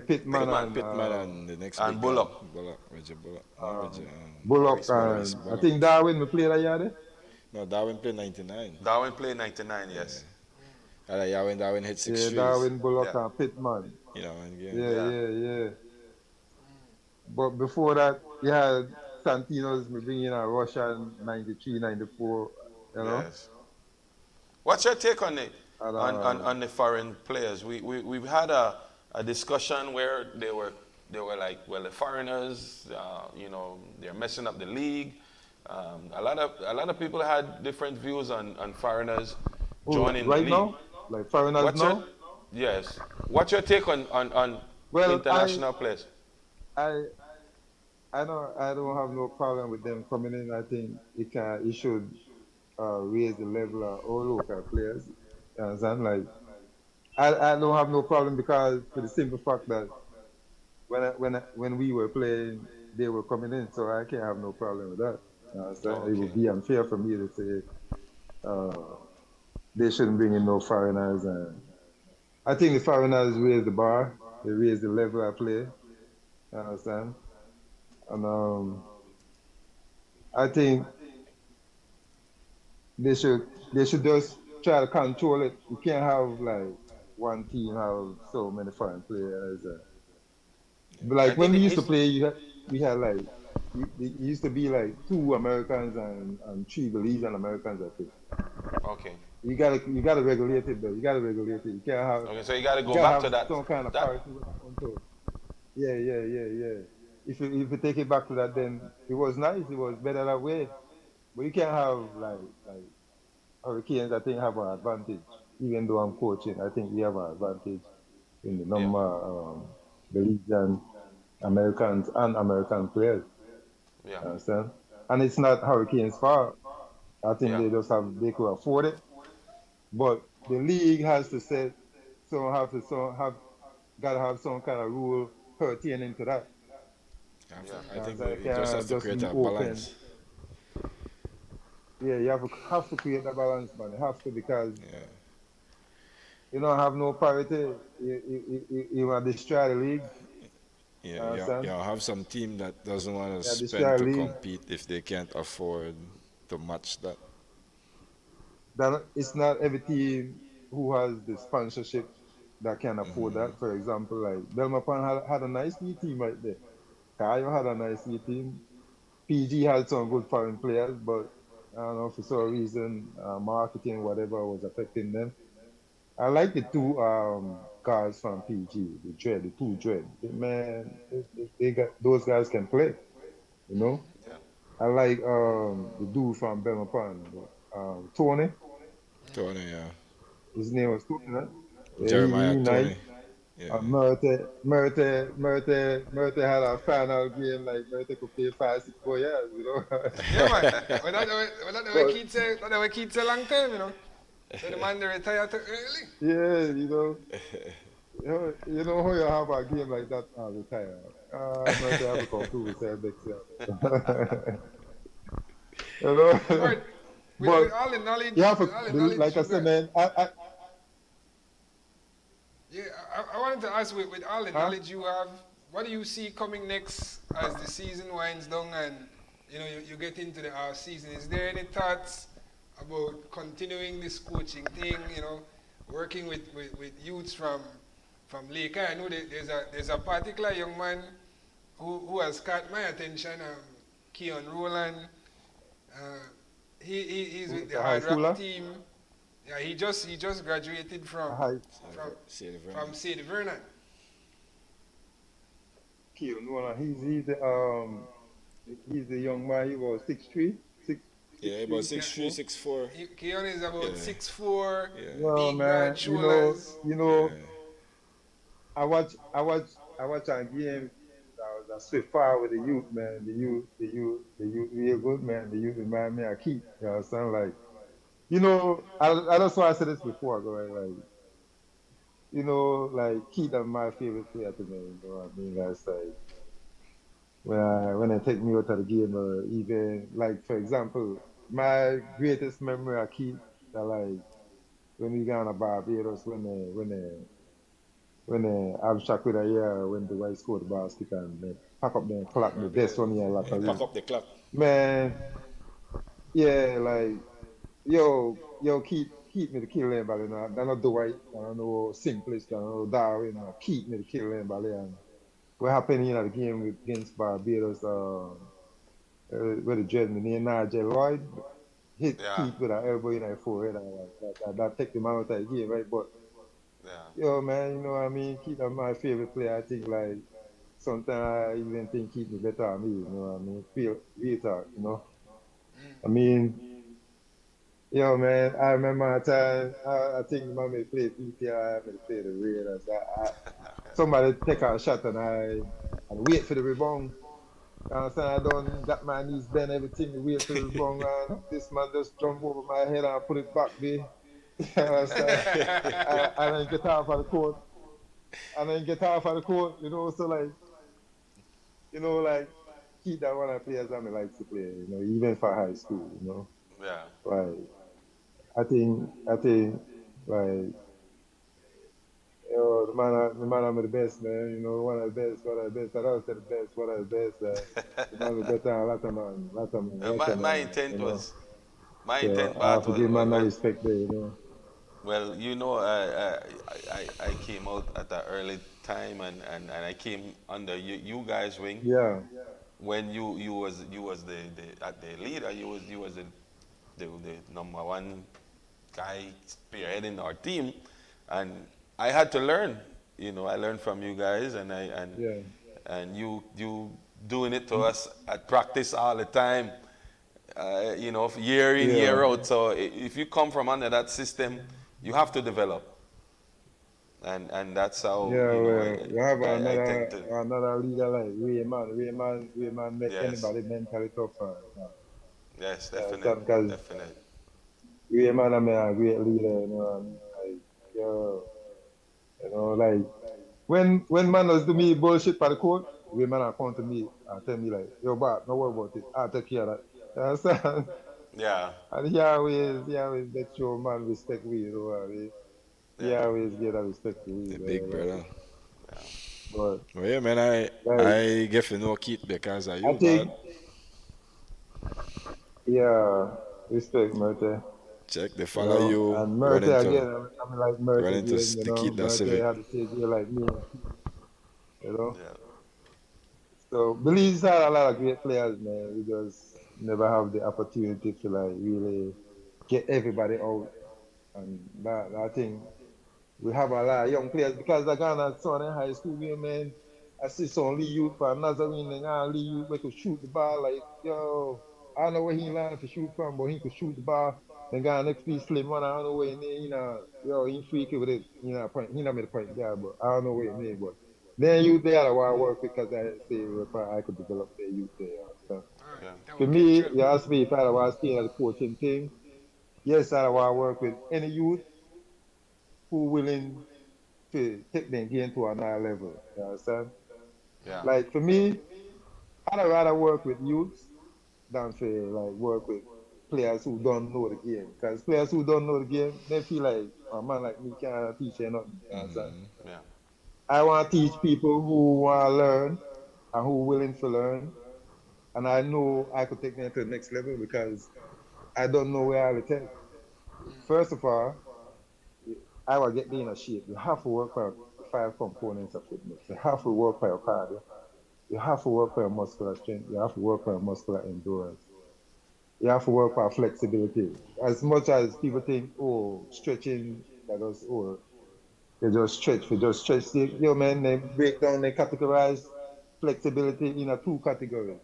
Pittman And the next and big Bullock. guy, Reggie Bullock. Bullock Maurice and I Bullock. think Darwin we played that year there. No, Darwin played 99. Darwin played 99, yes. And that year when Darwin hit six Yeah, threes. Darwin, Bullock Yeah. and Pittman. You know, and Yeah. But before that, you had Santino's bringing a Russian 93, 94, you know. Yes. What's your take on it? And, On the foreign players? We've had a discussion where they were like, well, the foreigners, they're messing up the league. A lot of people had different views on foreigners joining right the league. now, like foreigners now. Yes. What's your take on international players? I don't have no problem with them coming in. I think it should raise the level of all local players. You understand? Like I don't have no problem because for the simple fact that when we were playing, they were coming in, so I can't have no problem with that. You understand? Okay. It would be unfair for me to say they shouldn't bring in no foreigners. And I think the foreigners raise the bar, they raise the level of play. You understand? And I think they should just try to control it. You can't have like one team have so many foreign players. But like when we used to play, we had like it used to be like 2 Americans and 3 Belizean Americans, I think. Okay. You gotta regulate it though. You gotta regulate it. You can't have. Okay, so you got to go back to that. Some kind of parity. Yeah. If you take it back to that, then it was nice. It was better that way. But you can't have like Hurricanes. I think have an advantage. Even though I'm coaching, I think we have an advantage in the number of Belizean Americans and American players. Yeah. Understand? And it's not Hurricanes' fault. I think they could afford it. But the league has to set, gotta have some kind of rule pertaining to that. I think we just have to create a balance. Yeah, you have to create a balance, man. You have to, because you don't have no parity. You want to destroy the league. Yeah, you have some team that doesn't want to spend to compete if they can't afford to match that. It's not every team who has the sponsorship that can afford that. For example, like Belmopan had a nice new team right there. Cayo had a nice new team. PG had some good foreign players, but I don't know, for some reason, marketing, whatever, was affecting them. I like the 2 guys from PG, the 2 Dread. Man, they got, those guys can play, you know? Yeah. I like the dude from Belmopan, Tony. Tony, yeah. His name was Tony, right? Jeremiah Tony. Nice. Yeah. Murte had a final game, like Murte could play 5-6 years, you know? Yeah, man. Well, that's what kids say long time, you know? So the man they retire too early. Yeah, you know. You know how you have a game like that and retire. But I have to come to say next year. You know, But but with all the you knowledge, have to, like I you said, got, man. yeah, I wanted to ask with all the Huh? knowledge you have, what do you see coming next as the season winds down and you get into the off season? Is there any thoughts about continuing this coaching thing? Working with youths from Lake. I know that there's a particular young man who has caught my attention, Keon Rowland. Uh, he's with the A high Hard Rock schooler, team. Yeah, he just graduated a high from Say from St. Vernon. kid. No, he's the young man. He was 6'3", yeah, about 6'3", six three, 6'4". 6'4". Keon is about Yeah, 6'4", yeah, Well, big broad man, shoulders. you know, yeah. I watch on game. I spit fire with the youth, man. The youth, real good, man. The youth remind me of Keith. You know, sound like, I that's why I said this before, going like, like Keith is my favorite player to me. You know what I mean? That's like when they take me out of the game, or even like for example, my greatest memory of Keith, like when we got on Barbados, when abstract with a year when the white scored the basket and they pack up the clock, the best one here like a Pack league. up the clock. Man, yeah, like keep me to kill anybody. I don't know Dwight, I don't know Simplest, I don't know Darwin, keep me to kill anybody. And what happened in the game against Barbados, with the German named Nigel Lloyd hit Yeah, Keith with an elbow in the forehead and like that take him out of the game, right? But yeah, man, you know what I mean? Keith is my favorite player. I think like sometimes I even think Keith is better than me, you know what I mean? Feel real talk, you know. I mean, man, I remember a time I think my mate played PTI, I play the Raiders. Somebody take a shot and I wait for the rebound. You understand? I don't got my knees bend, everything to wait for the rebound, and this man just jump over my head and put it back there. You understand? I then get off of the court. And then get off of the court, so like, like keep that one of the players I like to play, even for high school, yeah. Like I think like the man I'm the best, man, one of the best, one of the best. I don't say the best, one of the best, the man is better than a lot of My man, intent was, my So intent, I have Bart, to give man no well, respect there. well, I came out at an early time, and I came under you guys' wing Yeah, when you was the leader. You was the number one guy spearheading our team, and I had to learn. I learned from you guys, yeah, and you doing it to us at practice all the time. Year in, yeah, year out. So if you come from under that system, you have to develop, and that's how yeah. Well, we have I another tend to. another leader like Rayman make Yes, anybody mentally tough. yes, Because definite. Rayman I mean a great leader, I mean? Like, yo, like when man does do me bullshit for the court, Rayman I come to me and tell me like, yo, Bob, don't worry about it. I'll take care of that. You understand? Yeah, And he always make sure man respect me, what I mean? He yeah, always get that respect to me, The big brother. yeah. but Well, yeah, man, I like I get to know Keith because of I you, think man. yeah, respect Murte. Check, they follow you, And Murte again, I mean like Murte running to again, the Keith that Murte civic. had the same year like me and Keith, you know. Yeah, So Belize had a lot of great players, man. We just never have the opportunity to like really get everybody out. And that I think we have a lot of young players because I got a son in high school here, man. I see some Lee youth for Nazarene and Lee youth we could shoot the ball like yo. I don't know where he learned to shoot from, but he could shoot the ball. Then guy next to Slim one, I don't know where he made, yo, he freaky with it, point he not made the point guard, but I don't know where he made, but then you there I want to work because I say if I could develop the youth there, you understand? All right, yeah, that For will catch me, up. you ask me if I want to stay at the coaching thing, yes, I want to work with any youth who willing to take the game to another level. You understand? Yeah. Like for me, I'd rather work with youths than for like work with players who don't know the game. Because players who don't know the game, they feel like a man like me can't teach you nothing. You understand? Yeah. I want to teach people who want to learn and who willing to learn. And I know I could take them to the next level because I don't know where I'll take. First of all, I will get me in a shape. You have to work for the 5 components of fitness. You have to work for your cardio. You have to work for your muscular strength. You have to work for your muscular endurance. You have to work for flexibility. As much as people think, oh, stretching, that was, oh, they just stretch. They just stretch. Yo, man, they break down, they categorize flexibility in a two categories.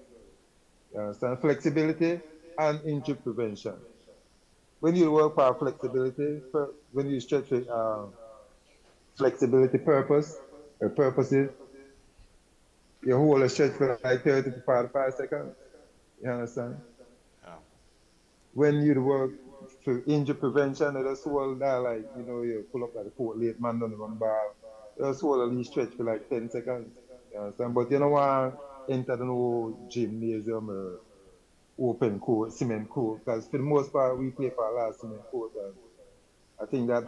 You understand? Flexibility and injury prevention. When you work for flexibility, when you stretch for flexibility purposes, you hold a stretch for like 30 to 45 seconds. You understand? Yeah. When you work for injury prevention, you just hold that like, you pull up like the court late man don't run ball. You just hold a least stretch for like 10 seconds. You understand? But you don't want to enter the no gymnasium or open court, cement court, because for the most part we play for a lot of cement court, and I think that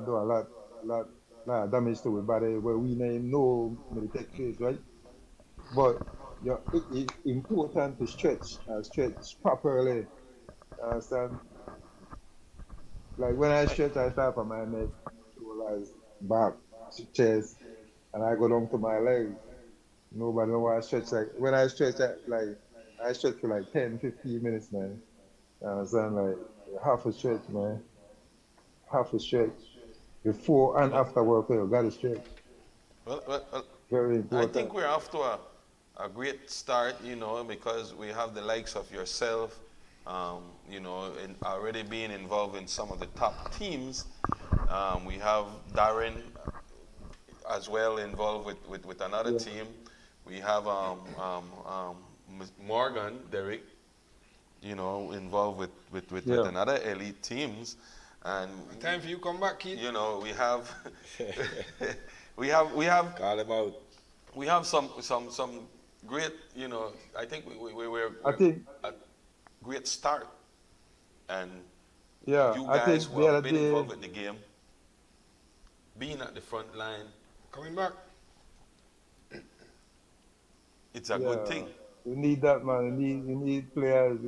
do a lot of damage to our body where we name no meditate phase, right? But it's important to stretch properly. Understand? Like when I stretch, I start from my neck, shoulders, back, chest, and I go down to my legs. Nobody know why I stretch like when I stretch I stretch for like 10, 15 minutes, man. You understand? Like half a stretch, man. Half a stretch. Before and Well, after work, you gotta stretch. well, Very I important. think we're off to a great start, because we have the likes of yourself, already being involved in some of the top teams. We have Darren as well involved with another Yeah. team. We have Morgan, Derek, involved with Yeah. another elite teams. And Time for you come back, kid. we have we have Call him out. we have some great, I think we're I think a great start. And yeah, you I guys think who the have other been day, involved with the game, being at the front line, Coming back. it's a good yeah, thing. we need that, man. We need players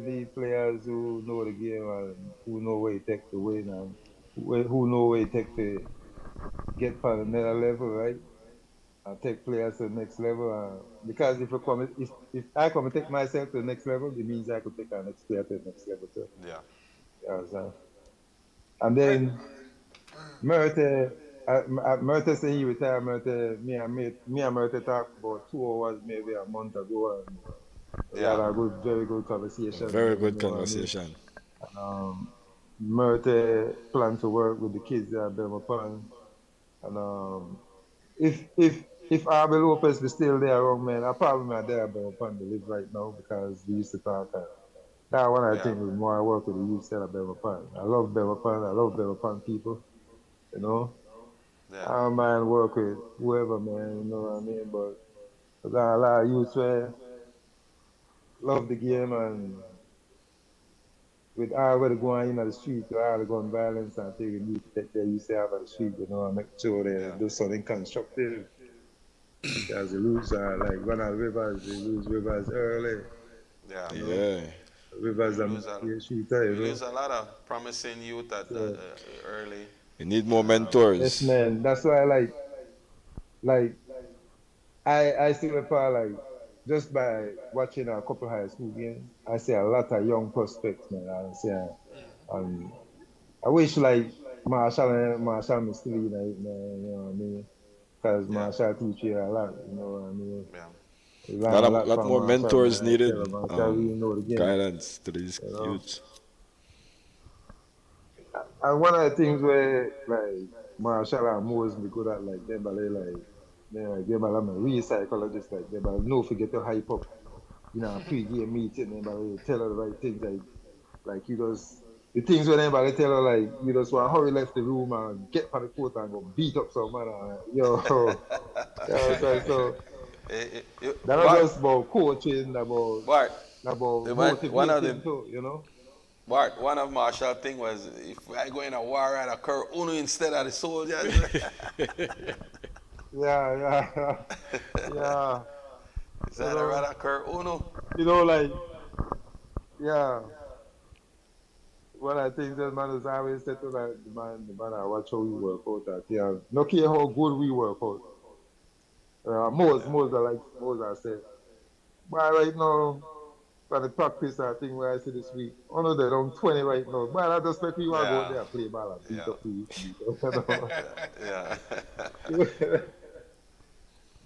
who know the game and who know where it take to win and who know where it take to get to another level, right? And take players to the next level. Because if I come and take myself to the next level, it means I could take our next player to the next level too. Yeah. You understand? And Right. then Murthy say he retired. Me and Murthy talked about 2 hours, maybe a month ago, and we had Yeah. a very good conversation, Very man. You good know what I mean? conversation. Murthy plan to work with the kids at Belmont, and if Abel Lopez was still there around, man, I probably not there at Belmont to live right now because we used to talk. That one I Yeah. think was more work with the youth instead of Belmont. I love Belmont. I love Belmont people. You know. Yeah. I don't mind work with whoever, man, you know what I mean? But I got a lot of youths where love the game and with all where they go on in the street, with all the gun violence and things, you need to take their youth out of the street, and make sure they Yeah. do something constructive. Because they lose, like Ronald Rivers, they lose Rivers early, Yeah. you know? Yeah. Rivers We and lose a shooter, we lose a lot of promising youth at So, early. We need more yes, mentors. man. That's why like, I see the part like just by watching a couple high school games, I see a lot of young prospects, man. Um, I wish like Marshall is still in it, man. You know what I mean? Because Yeah. Marshall teach you a lot. You know what I mean? Yeah. You learn a lot Lot from more Marshall, mentors man. I tell needed. you, Marshall really know the game. Guidance to these You know. youths. And one of the things where like Marshall and Mo's be good at like them, but they like I'm a real psychologist like them, but no forget to hype up, a pre-game meeting, but they tell her the right things like you just the things when anybody tell her like you just want to hurry left the room and get on the court and go beat up some man. Yo, so that not just about coaching, Bart, about one of the motivating too, you know. Bart, one of Marshall thing was if I go in a war, I'd occur uno instead of the soldiers. Yeah. Is that a rather occur uno? You know, like yeah. One of the things that man is always said to like the man I watch how we work out that yeah. No care how good we work out. Most I said. But right now, for the practice I think where I see this week, only they don't 20 right now. But I just expect we want to go out there and play ball and beat up to Yeah.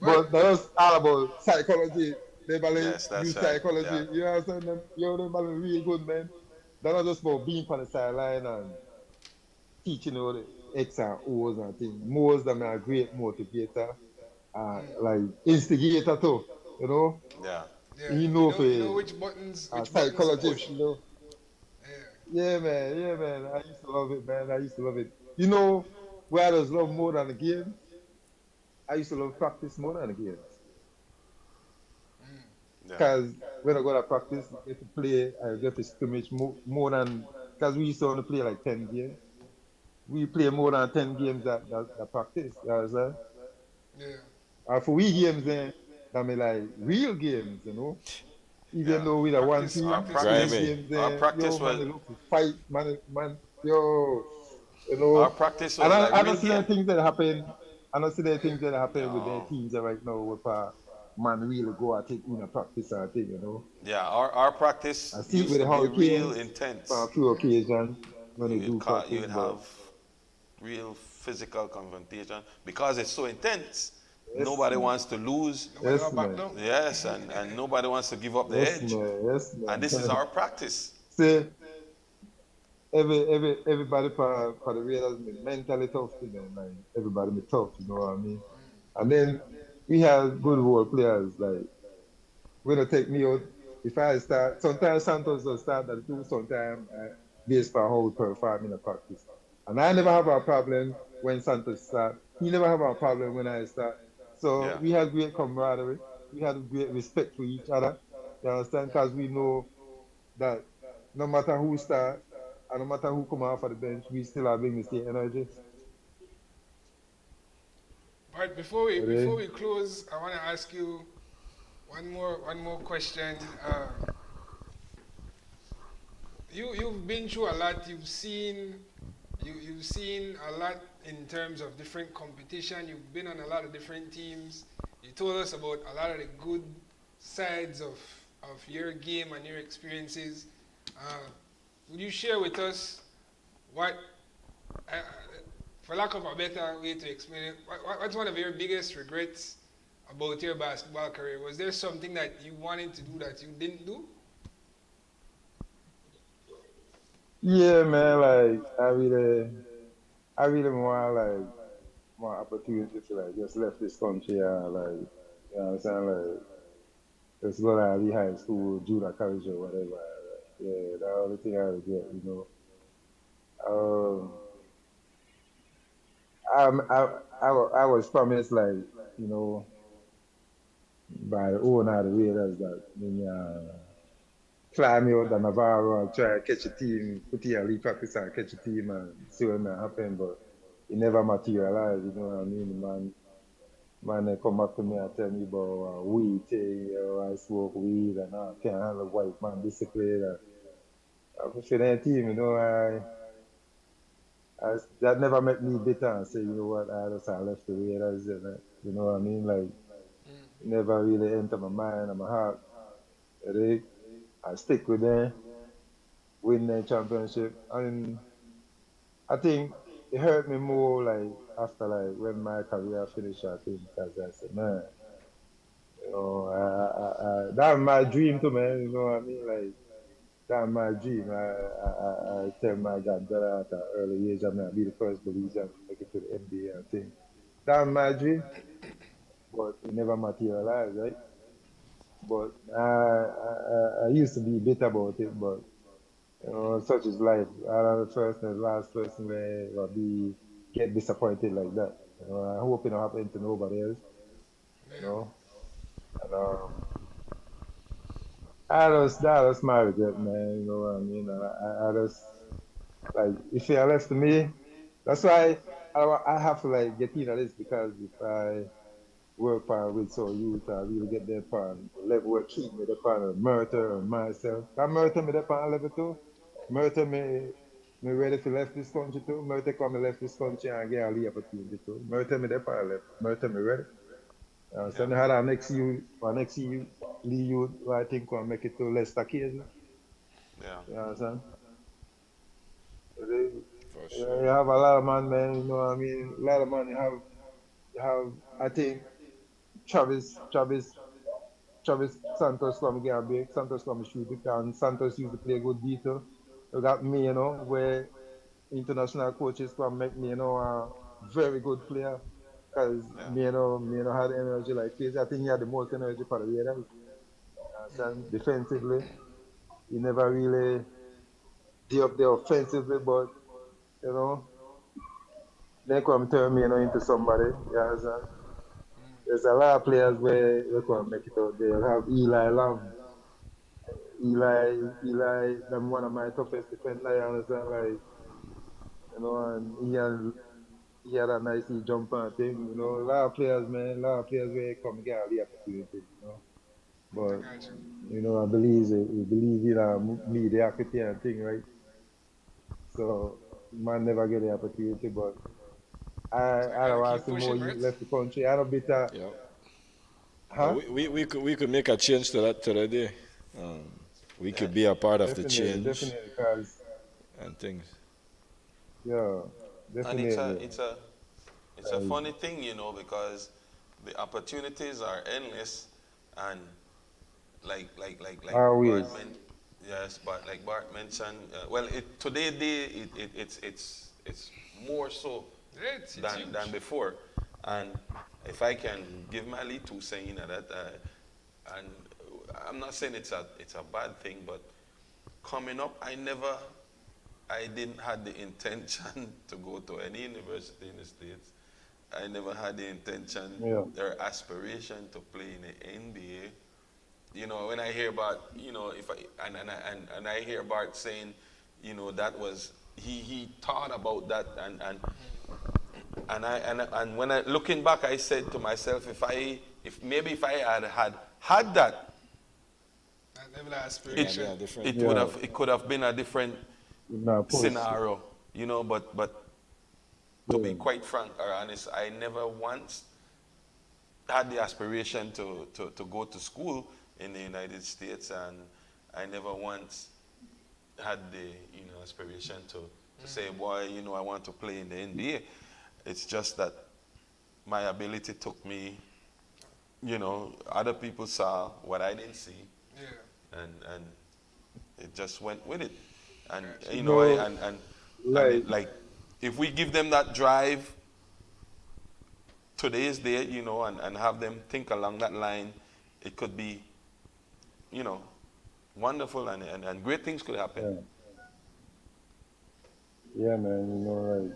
But that's all about psychology. They Yes, that's use right. psychology. Yeah. You understand them? Yo, they really good, man. They're not just about being on the sideline and teaching all the X and O's and things. Most of them are great motivator, like instigator too, you know? Yeah. Yeah, You know you for know which buttons a to push. psychologist, you know? Yeah. Yeah, man. I used to love it, man. I used to love it. You know where I just love more than the games? I used to love practice more than the games. Yeah. Because when I go to practice, I get to play, I get to scrimmage more than, because we used to only play like 10 games. We play more than 10 games that practice, you understand? Yeah. For we games then, that mean like real games, you know? Even Yeah. though we are one Our team, real practice, games our then, practice yo, man, was, they look to fight, yo, you our know? practice And was like I real don't see the game. things that happen, I don't see the things that happen with their No. teams right now with man really go at it in a practice or thing, you know? Yeah, our I practice see it used with to the be real Hurricanes on intense. a few occasions when they You would do call, you practice, would but have real physical confrontation because it's so intense. yes, Nobody man. wants to lose. Nobody Yes, got back man. down. Yes, and nobody wants to give up the Yes, edge. man. Yes, And this is man. our practice. See, everybody for the Raiders me mentally tough to them. Like everybody me tough, you know what I mean? And then we have good role players. Like when they take me out, if I start, sometimes Santos will start that too. Sometimes based on how we perform in the practice. And I never have a problem when Santos start. He never have a problem when I start. So Yeah. we have great camaraderie. We have great respect for each other. You understand? Because we know that no matter who start and no matter who come off of the bench, we still are bring the same energy. Right, before Ready? we close, I want to ask you one more question. You've been through a lot. You've seen a lot in terms of different competition. You've been on a lot of different teams. You told us about a lot of the good sides of your game and your experiences. Would you share with us what, for lack of a better way to explain it, what's one of your biggest regrets about your basketball career? Was there something that you wanted to do that you didn't do? Yeah, man. Like I really want like more opportunity to like just left this country and like you know what I'm saying like just go to the high school, junior college or whatever. Yeah, that's the only thing I regret, you know. Um, I was promised like you know by the owner of the Raiders that when fly me out to Navarro and try to catch a team, put in a league practice and catch a team and see what may happen, but it never materialized, you know what I mean? Man, they come back to me and tell me about weed thing, I smoke weed and I can't handle white man discipline. I'm for that team, you know, that never make me bitter and say, you know what, I left the Raiders, you know what I mean? Like, it never really entered my mind and my heart. I stick with them, win the championship. And I think it hurt me more like after like when my career finished, I think, because I said, man, you know, that's my dream too, man. You know what I mean? Like that's my dream. I tell my granddaughter at an early age, I'm gonna be the first Belizean to make it to the NBA. I think that's my dream, but it never materialized, right? But I used to be bitter about it, but You know, such is life. I'm the first and the last person where will be get disappointed like that. You know, I hope it don't happen to nobody else. You Yeah. know, and that was my regret, man. You know what I mean? I just like if you left to me, that's why I have to like get into this because if I work on with so youth, I really get there upon the level where keep me upon a murder myself. That murder me upon level two. Murder me ready to left this country too. Murder come me left this country and get a leave opportunity too. Murder me upon left. Murder me ready. So I had our next year, Lee youth, who I think will make it to Leicester cases. Yeah. You understand? So For you sure. have a lot of man, you know what I mean? A lot of man you have I think Travis Santos come get a break. Santos come shoot it, and Santos used to play good detail. You got me, you know, where international coaches come make me, you know, a very good player. Because Yeah. me, you know, had energy like crazy. I think he had the most energy for the Raiders. Understand? Defensively, he never really did up there offensively, but you know, they come turn me, you know, into somebody. You understand? There's a lot of players where they come make it out there. You have Eli Lam. Them one of my toughest defender, you understand? Like, you know, and he had a nice jump and thing, you know. A lot of players, man, a lot of players where come get the opportunity, you know. I But, got you. you know, I believe in mediocrity and thing, right? So man never get the opportunity, but So I I don't gotta want keep to see more pushing, youth right? left the country. I don't better, Yeah. But huh? we could make a change to that today. Um, we Yeah. could be a part of the change Definitely, because, and things. yeah, And definitely. it's a funny thing, you know, because the opportunities are endless, and like Bart Always. men, yes, but like Bart mentioned, well, it's more so Yeah, it's than huge. before, and if I can give my lead to saying that, and I'm not saying it's a bad thing, but coming up, I didn't have the intention to go to any university in the States. I never had the intention Yeah. or aspiration to play in the NBA. You know, when I hear about, you know, if I and I hear Bart saying, you know, that was he thought about that and when I looking back, I said to myself, if I had that, That level of It might be aspiration. a different. it could have been a different In our post. scenario, you know. But to be Yeah. quite frank or honest, I never once had the aspiration to go to school in the United States, and I never once had the aspiration to say, boy, you know, I want to play in the NBA. It's just that my ability took me, you know, other people saw what I didn't see, Yeah. and it just went with it. And Gotcha. you You know, know, and like, it, like if we give them that drive today's day, you know, and have them think along that line, it could be, you know, wonderful, and great things could happen. yeah, yeah, man, you know,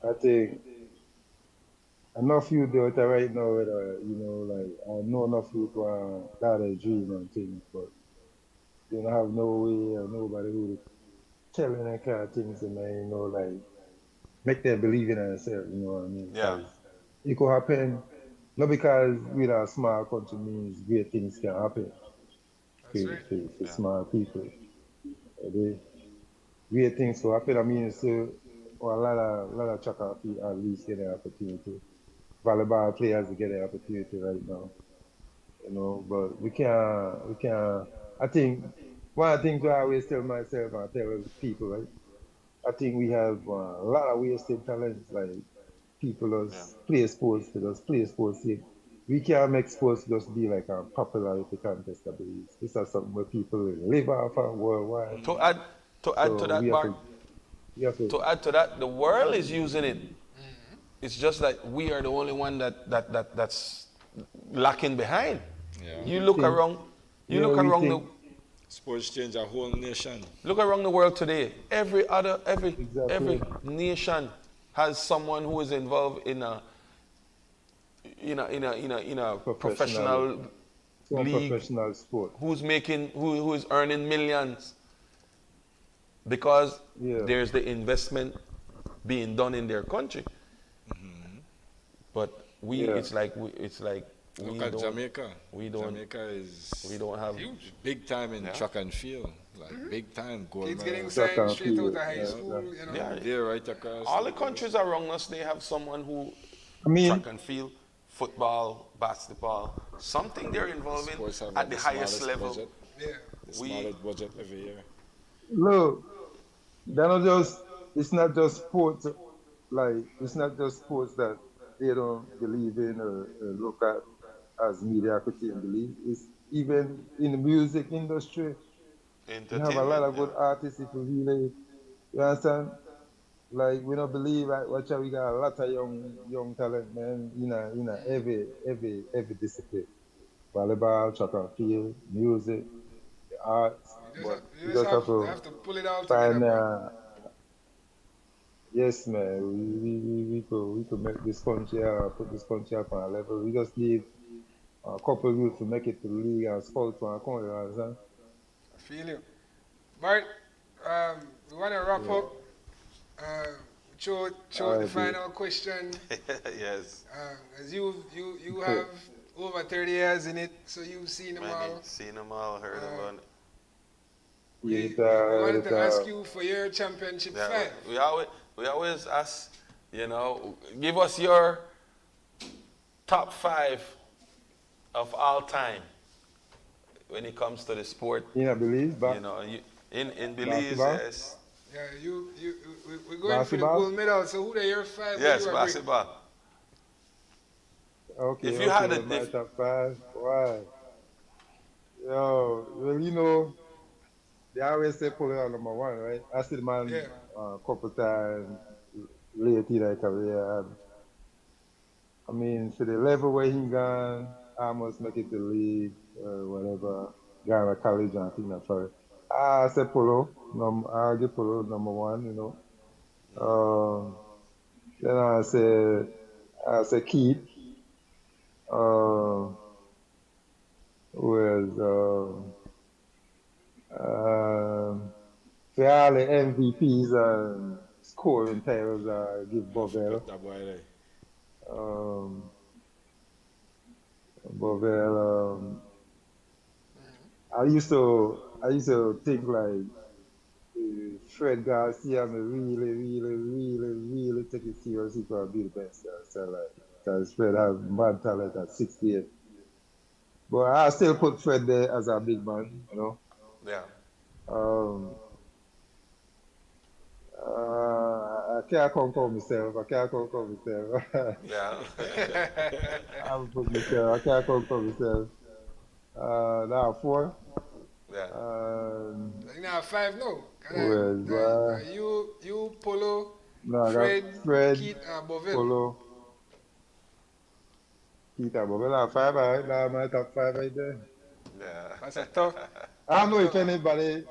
like, I think enough you do it right now, you know, like, I know enough you want that a dream and things, but you don't have no way or nobody who telling that kind of things, and man, you know, like, make them believe in themselves, you know what I mean? Yeah, Because it could happen, not because we're a small country means great things can happen That's right. for yeah, small people. They, great things could happen. I mean, so well, a lot of track people at least get an opportunity. Volleyball players get an opportunity right now, you know. But we can't. I think one of the things I always tell myself and tell people, right? I think we have a lot of wasted talents, like people yeah. just play sports to just play sports. We can't make sports just be like a popularity contest, I believe. This is something where people live off of worldwide. To add to add to So that, Bart, we have to, to add to that, the world is using it. It's just like we are the only one that's lacking behind. Yeah. You we look think, around, you yeah, look we around the think, Sports change a whole nation. Look around the world today. Every Exactly. nation has someone who is involved in a professional league, professional sport. who is earning millions because there's the investment being done in their country. But it's like Look at Jamaica. Jamaica we don't have huge, big time in track and field, like big time gold Kids getting medals. signed straight out of high school, you know. Yeah. They're right across. All the countries around us, they have someone who track and field, football, basketball, something they're involved in at the highest level. Budget. Yeah. The smallest budget every year. Look, they're not just. It's not just sports. Like it's not just sports that they don't believe in or look at as mediocrity and believe. It's even in the music industry. You have a lot of good artists if you really, you understand? Like we don't believe like watch out, we got a lot of young talent, man, in a every discipline. Volleyball, track and field, music, the arts. You just have to pull it all together. Find, yes, man. We could make this country put this country up on a level. We just need a couple of youth to make it to the league and scout for a country, you understand? I feel you. Bart, we want to wrap up. Show the final question. Yes. As you have over 30 years in it, so you've seen them all. Seen them all, heard about it. We wanted to ask you for your championship 5. We always ask, give us your top 5 of all time when it comes to the sport. In Belize, in Belize, yes. Yeah, we're going for the gold medal. So who are your 5? Yes, basketball. Okay. If you had my top 5, why? Well, they always say pull it on number 1, right? I see the man a couple times late in their career. And, I mean, for the level where he gone, I must make it to the league, whatever. Gone to college and things like that. I say Polo. I'll give Polo number 1, Then I say Keith. For all the MVPs and scoring titles, I give Bovell. I used to think like Fred Garcia, really take it seriously to be the best. So because Fred has mad talent at 68. But I still put Fred there as a big man, Yeah. I can't conquer myself. Yeah. I'll put myself. I can't conquer myself. Now 4. Yeah. Now 5 no. You Polo, Fred, Keith, and Bovell. Polo, Keith and Bovell are 5, right? Now my top 5 right there. Yeah. That's a tough. I don't know if anybody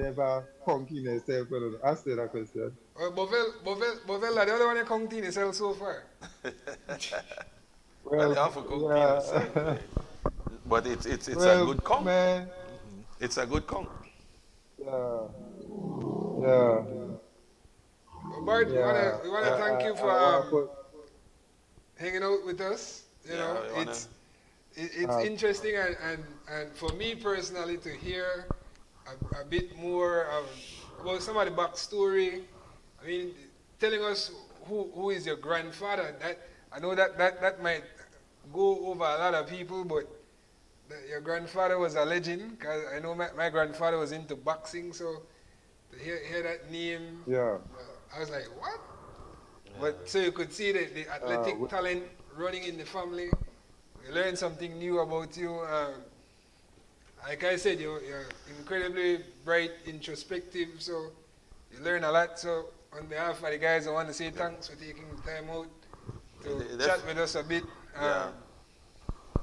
ever conked in themselves. Ask that question. Bovell are the only one that conked in himself so far. But it's a good conk. Man. It's a good conk. Yeah. Bart, we wanna thank you for hanging out with us. It's interesting and for me personally to hear a bit more about some of the backstory. I mean, telling us who is your grandfather. I know that might go over a lot of people, but your grandfather was a legend. Cause I know my grandfather was into boxing, so to hear that name, I was like, what? Yeah. But so you could see the athletic talent running in the family. We learned something new about you. Like I said, you're incredibly bright, introspective, so you learn a lot. So on behalf of the guys, I want to say thanks for taking the time out to chat with us a bit.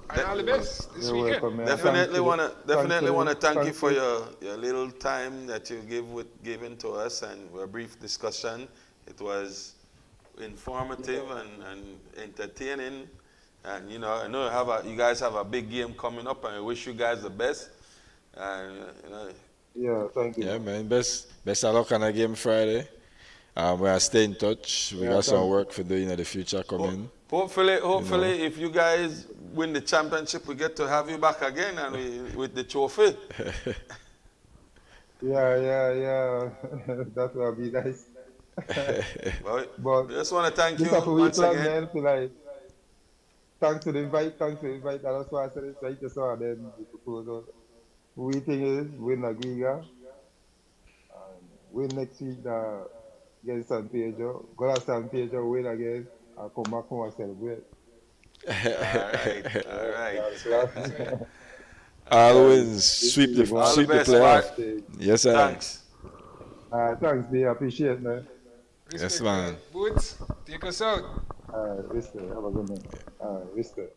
And all the best this You're weekend. welcome, man. Definitely wanna thank you for you. your little time that you given to us and a brief discussion. It was informative and entertaining. And you know, I know you guys have a big game coming up, and I wish you guys the best. And you know, Yeah, thank you. Yeah, man. Best of luck on the game Friday. We are stay in touch. We got some work for doing in the future coming. Hopefully, if you guys win the championship, we get to have you back again and with the trophy. Yeah. That will be nice. But I just want to thank you once plan, again. man, like, thanks for the invite. And that's why I said it's right to start then the proposal. We thing is win a giga. Win next week against San Pedro. Go to San Pedro, win again. I'll come back home and celebrate. All right. Always sweep the playoff. Yes, sir. Thanks. Thanks, B. I appreciate it, man. Respect, Yes, man. Boots, take us out. Respect. Have a good night. Respect.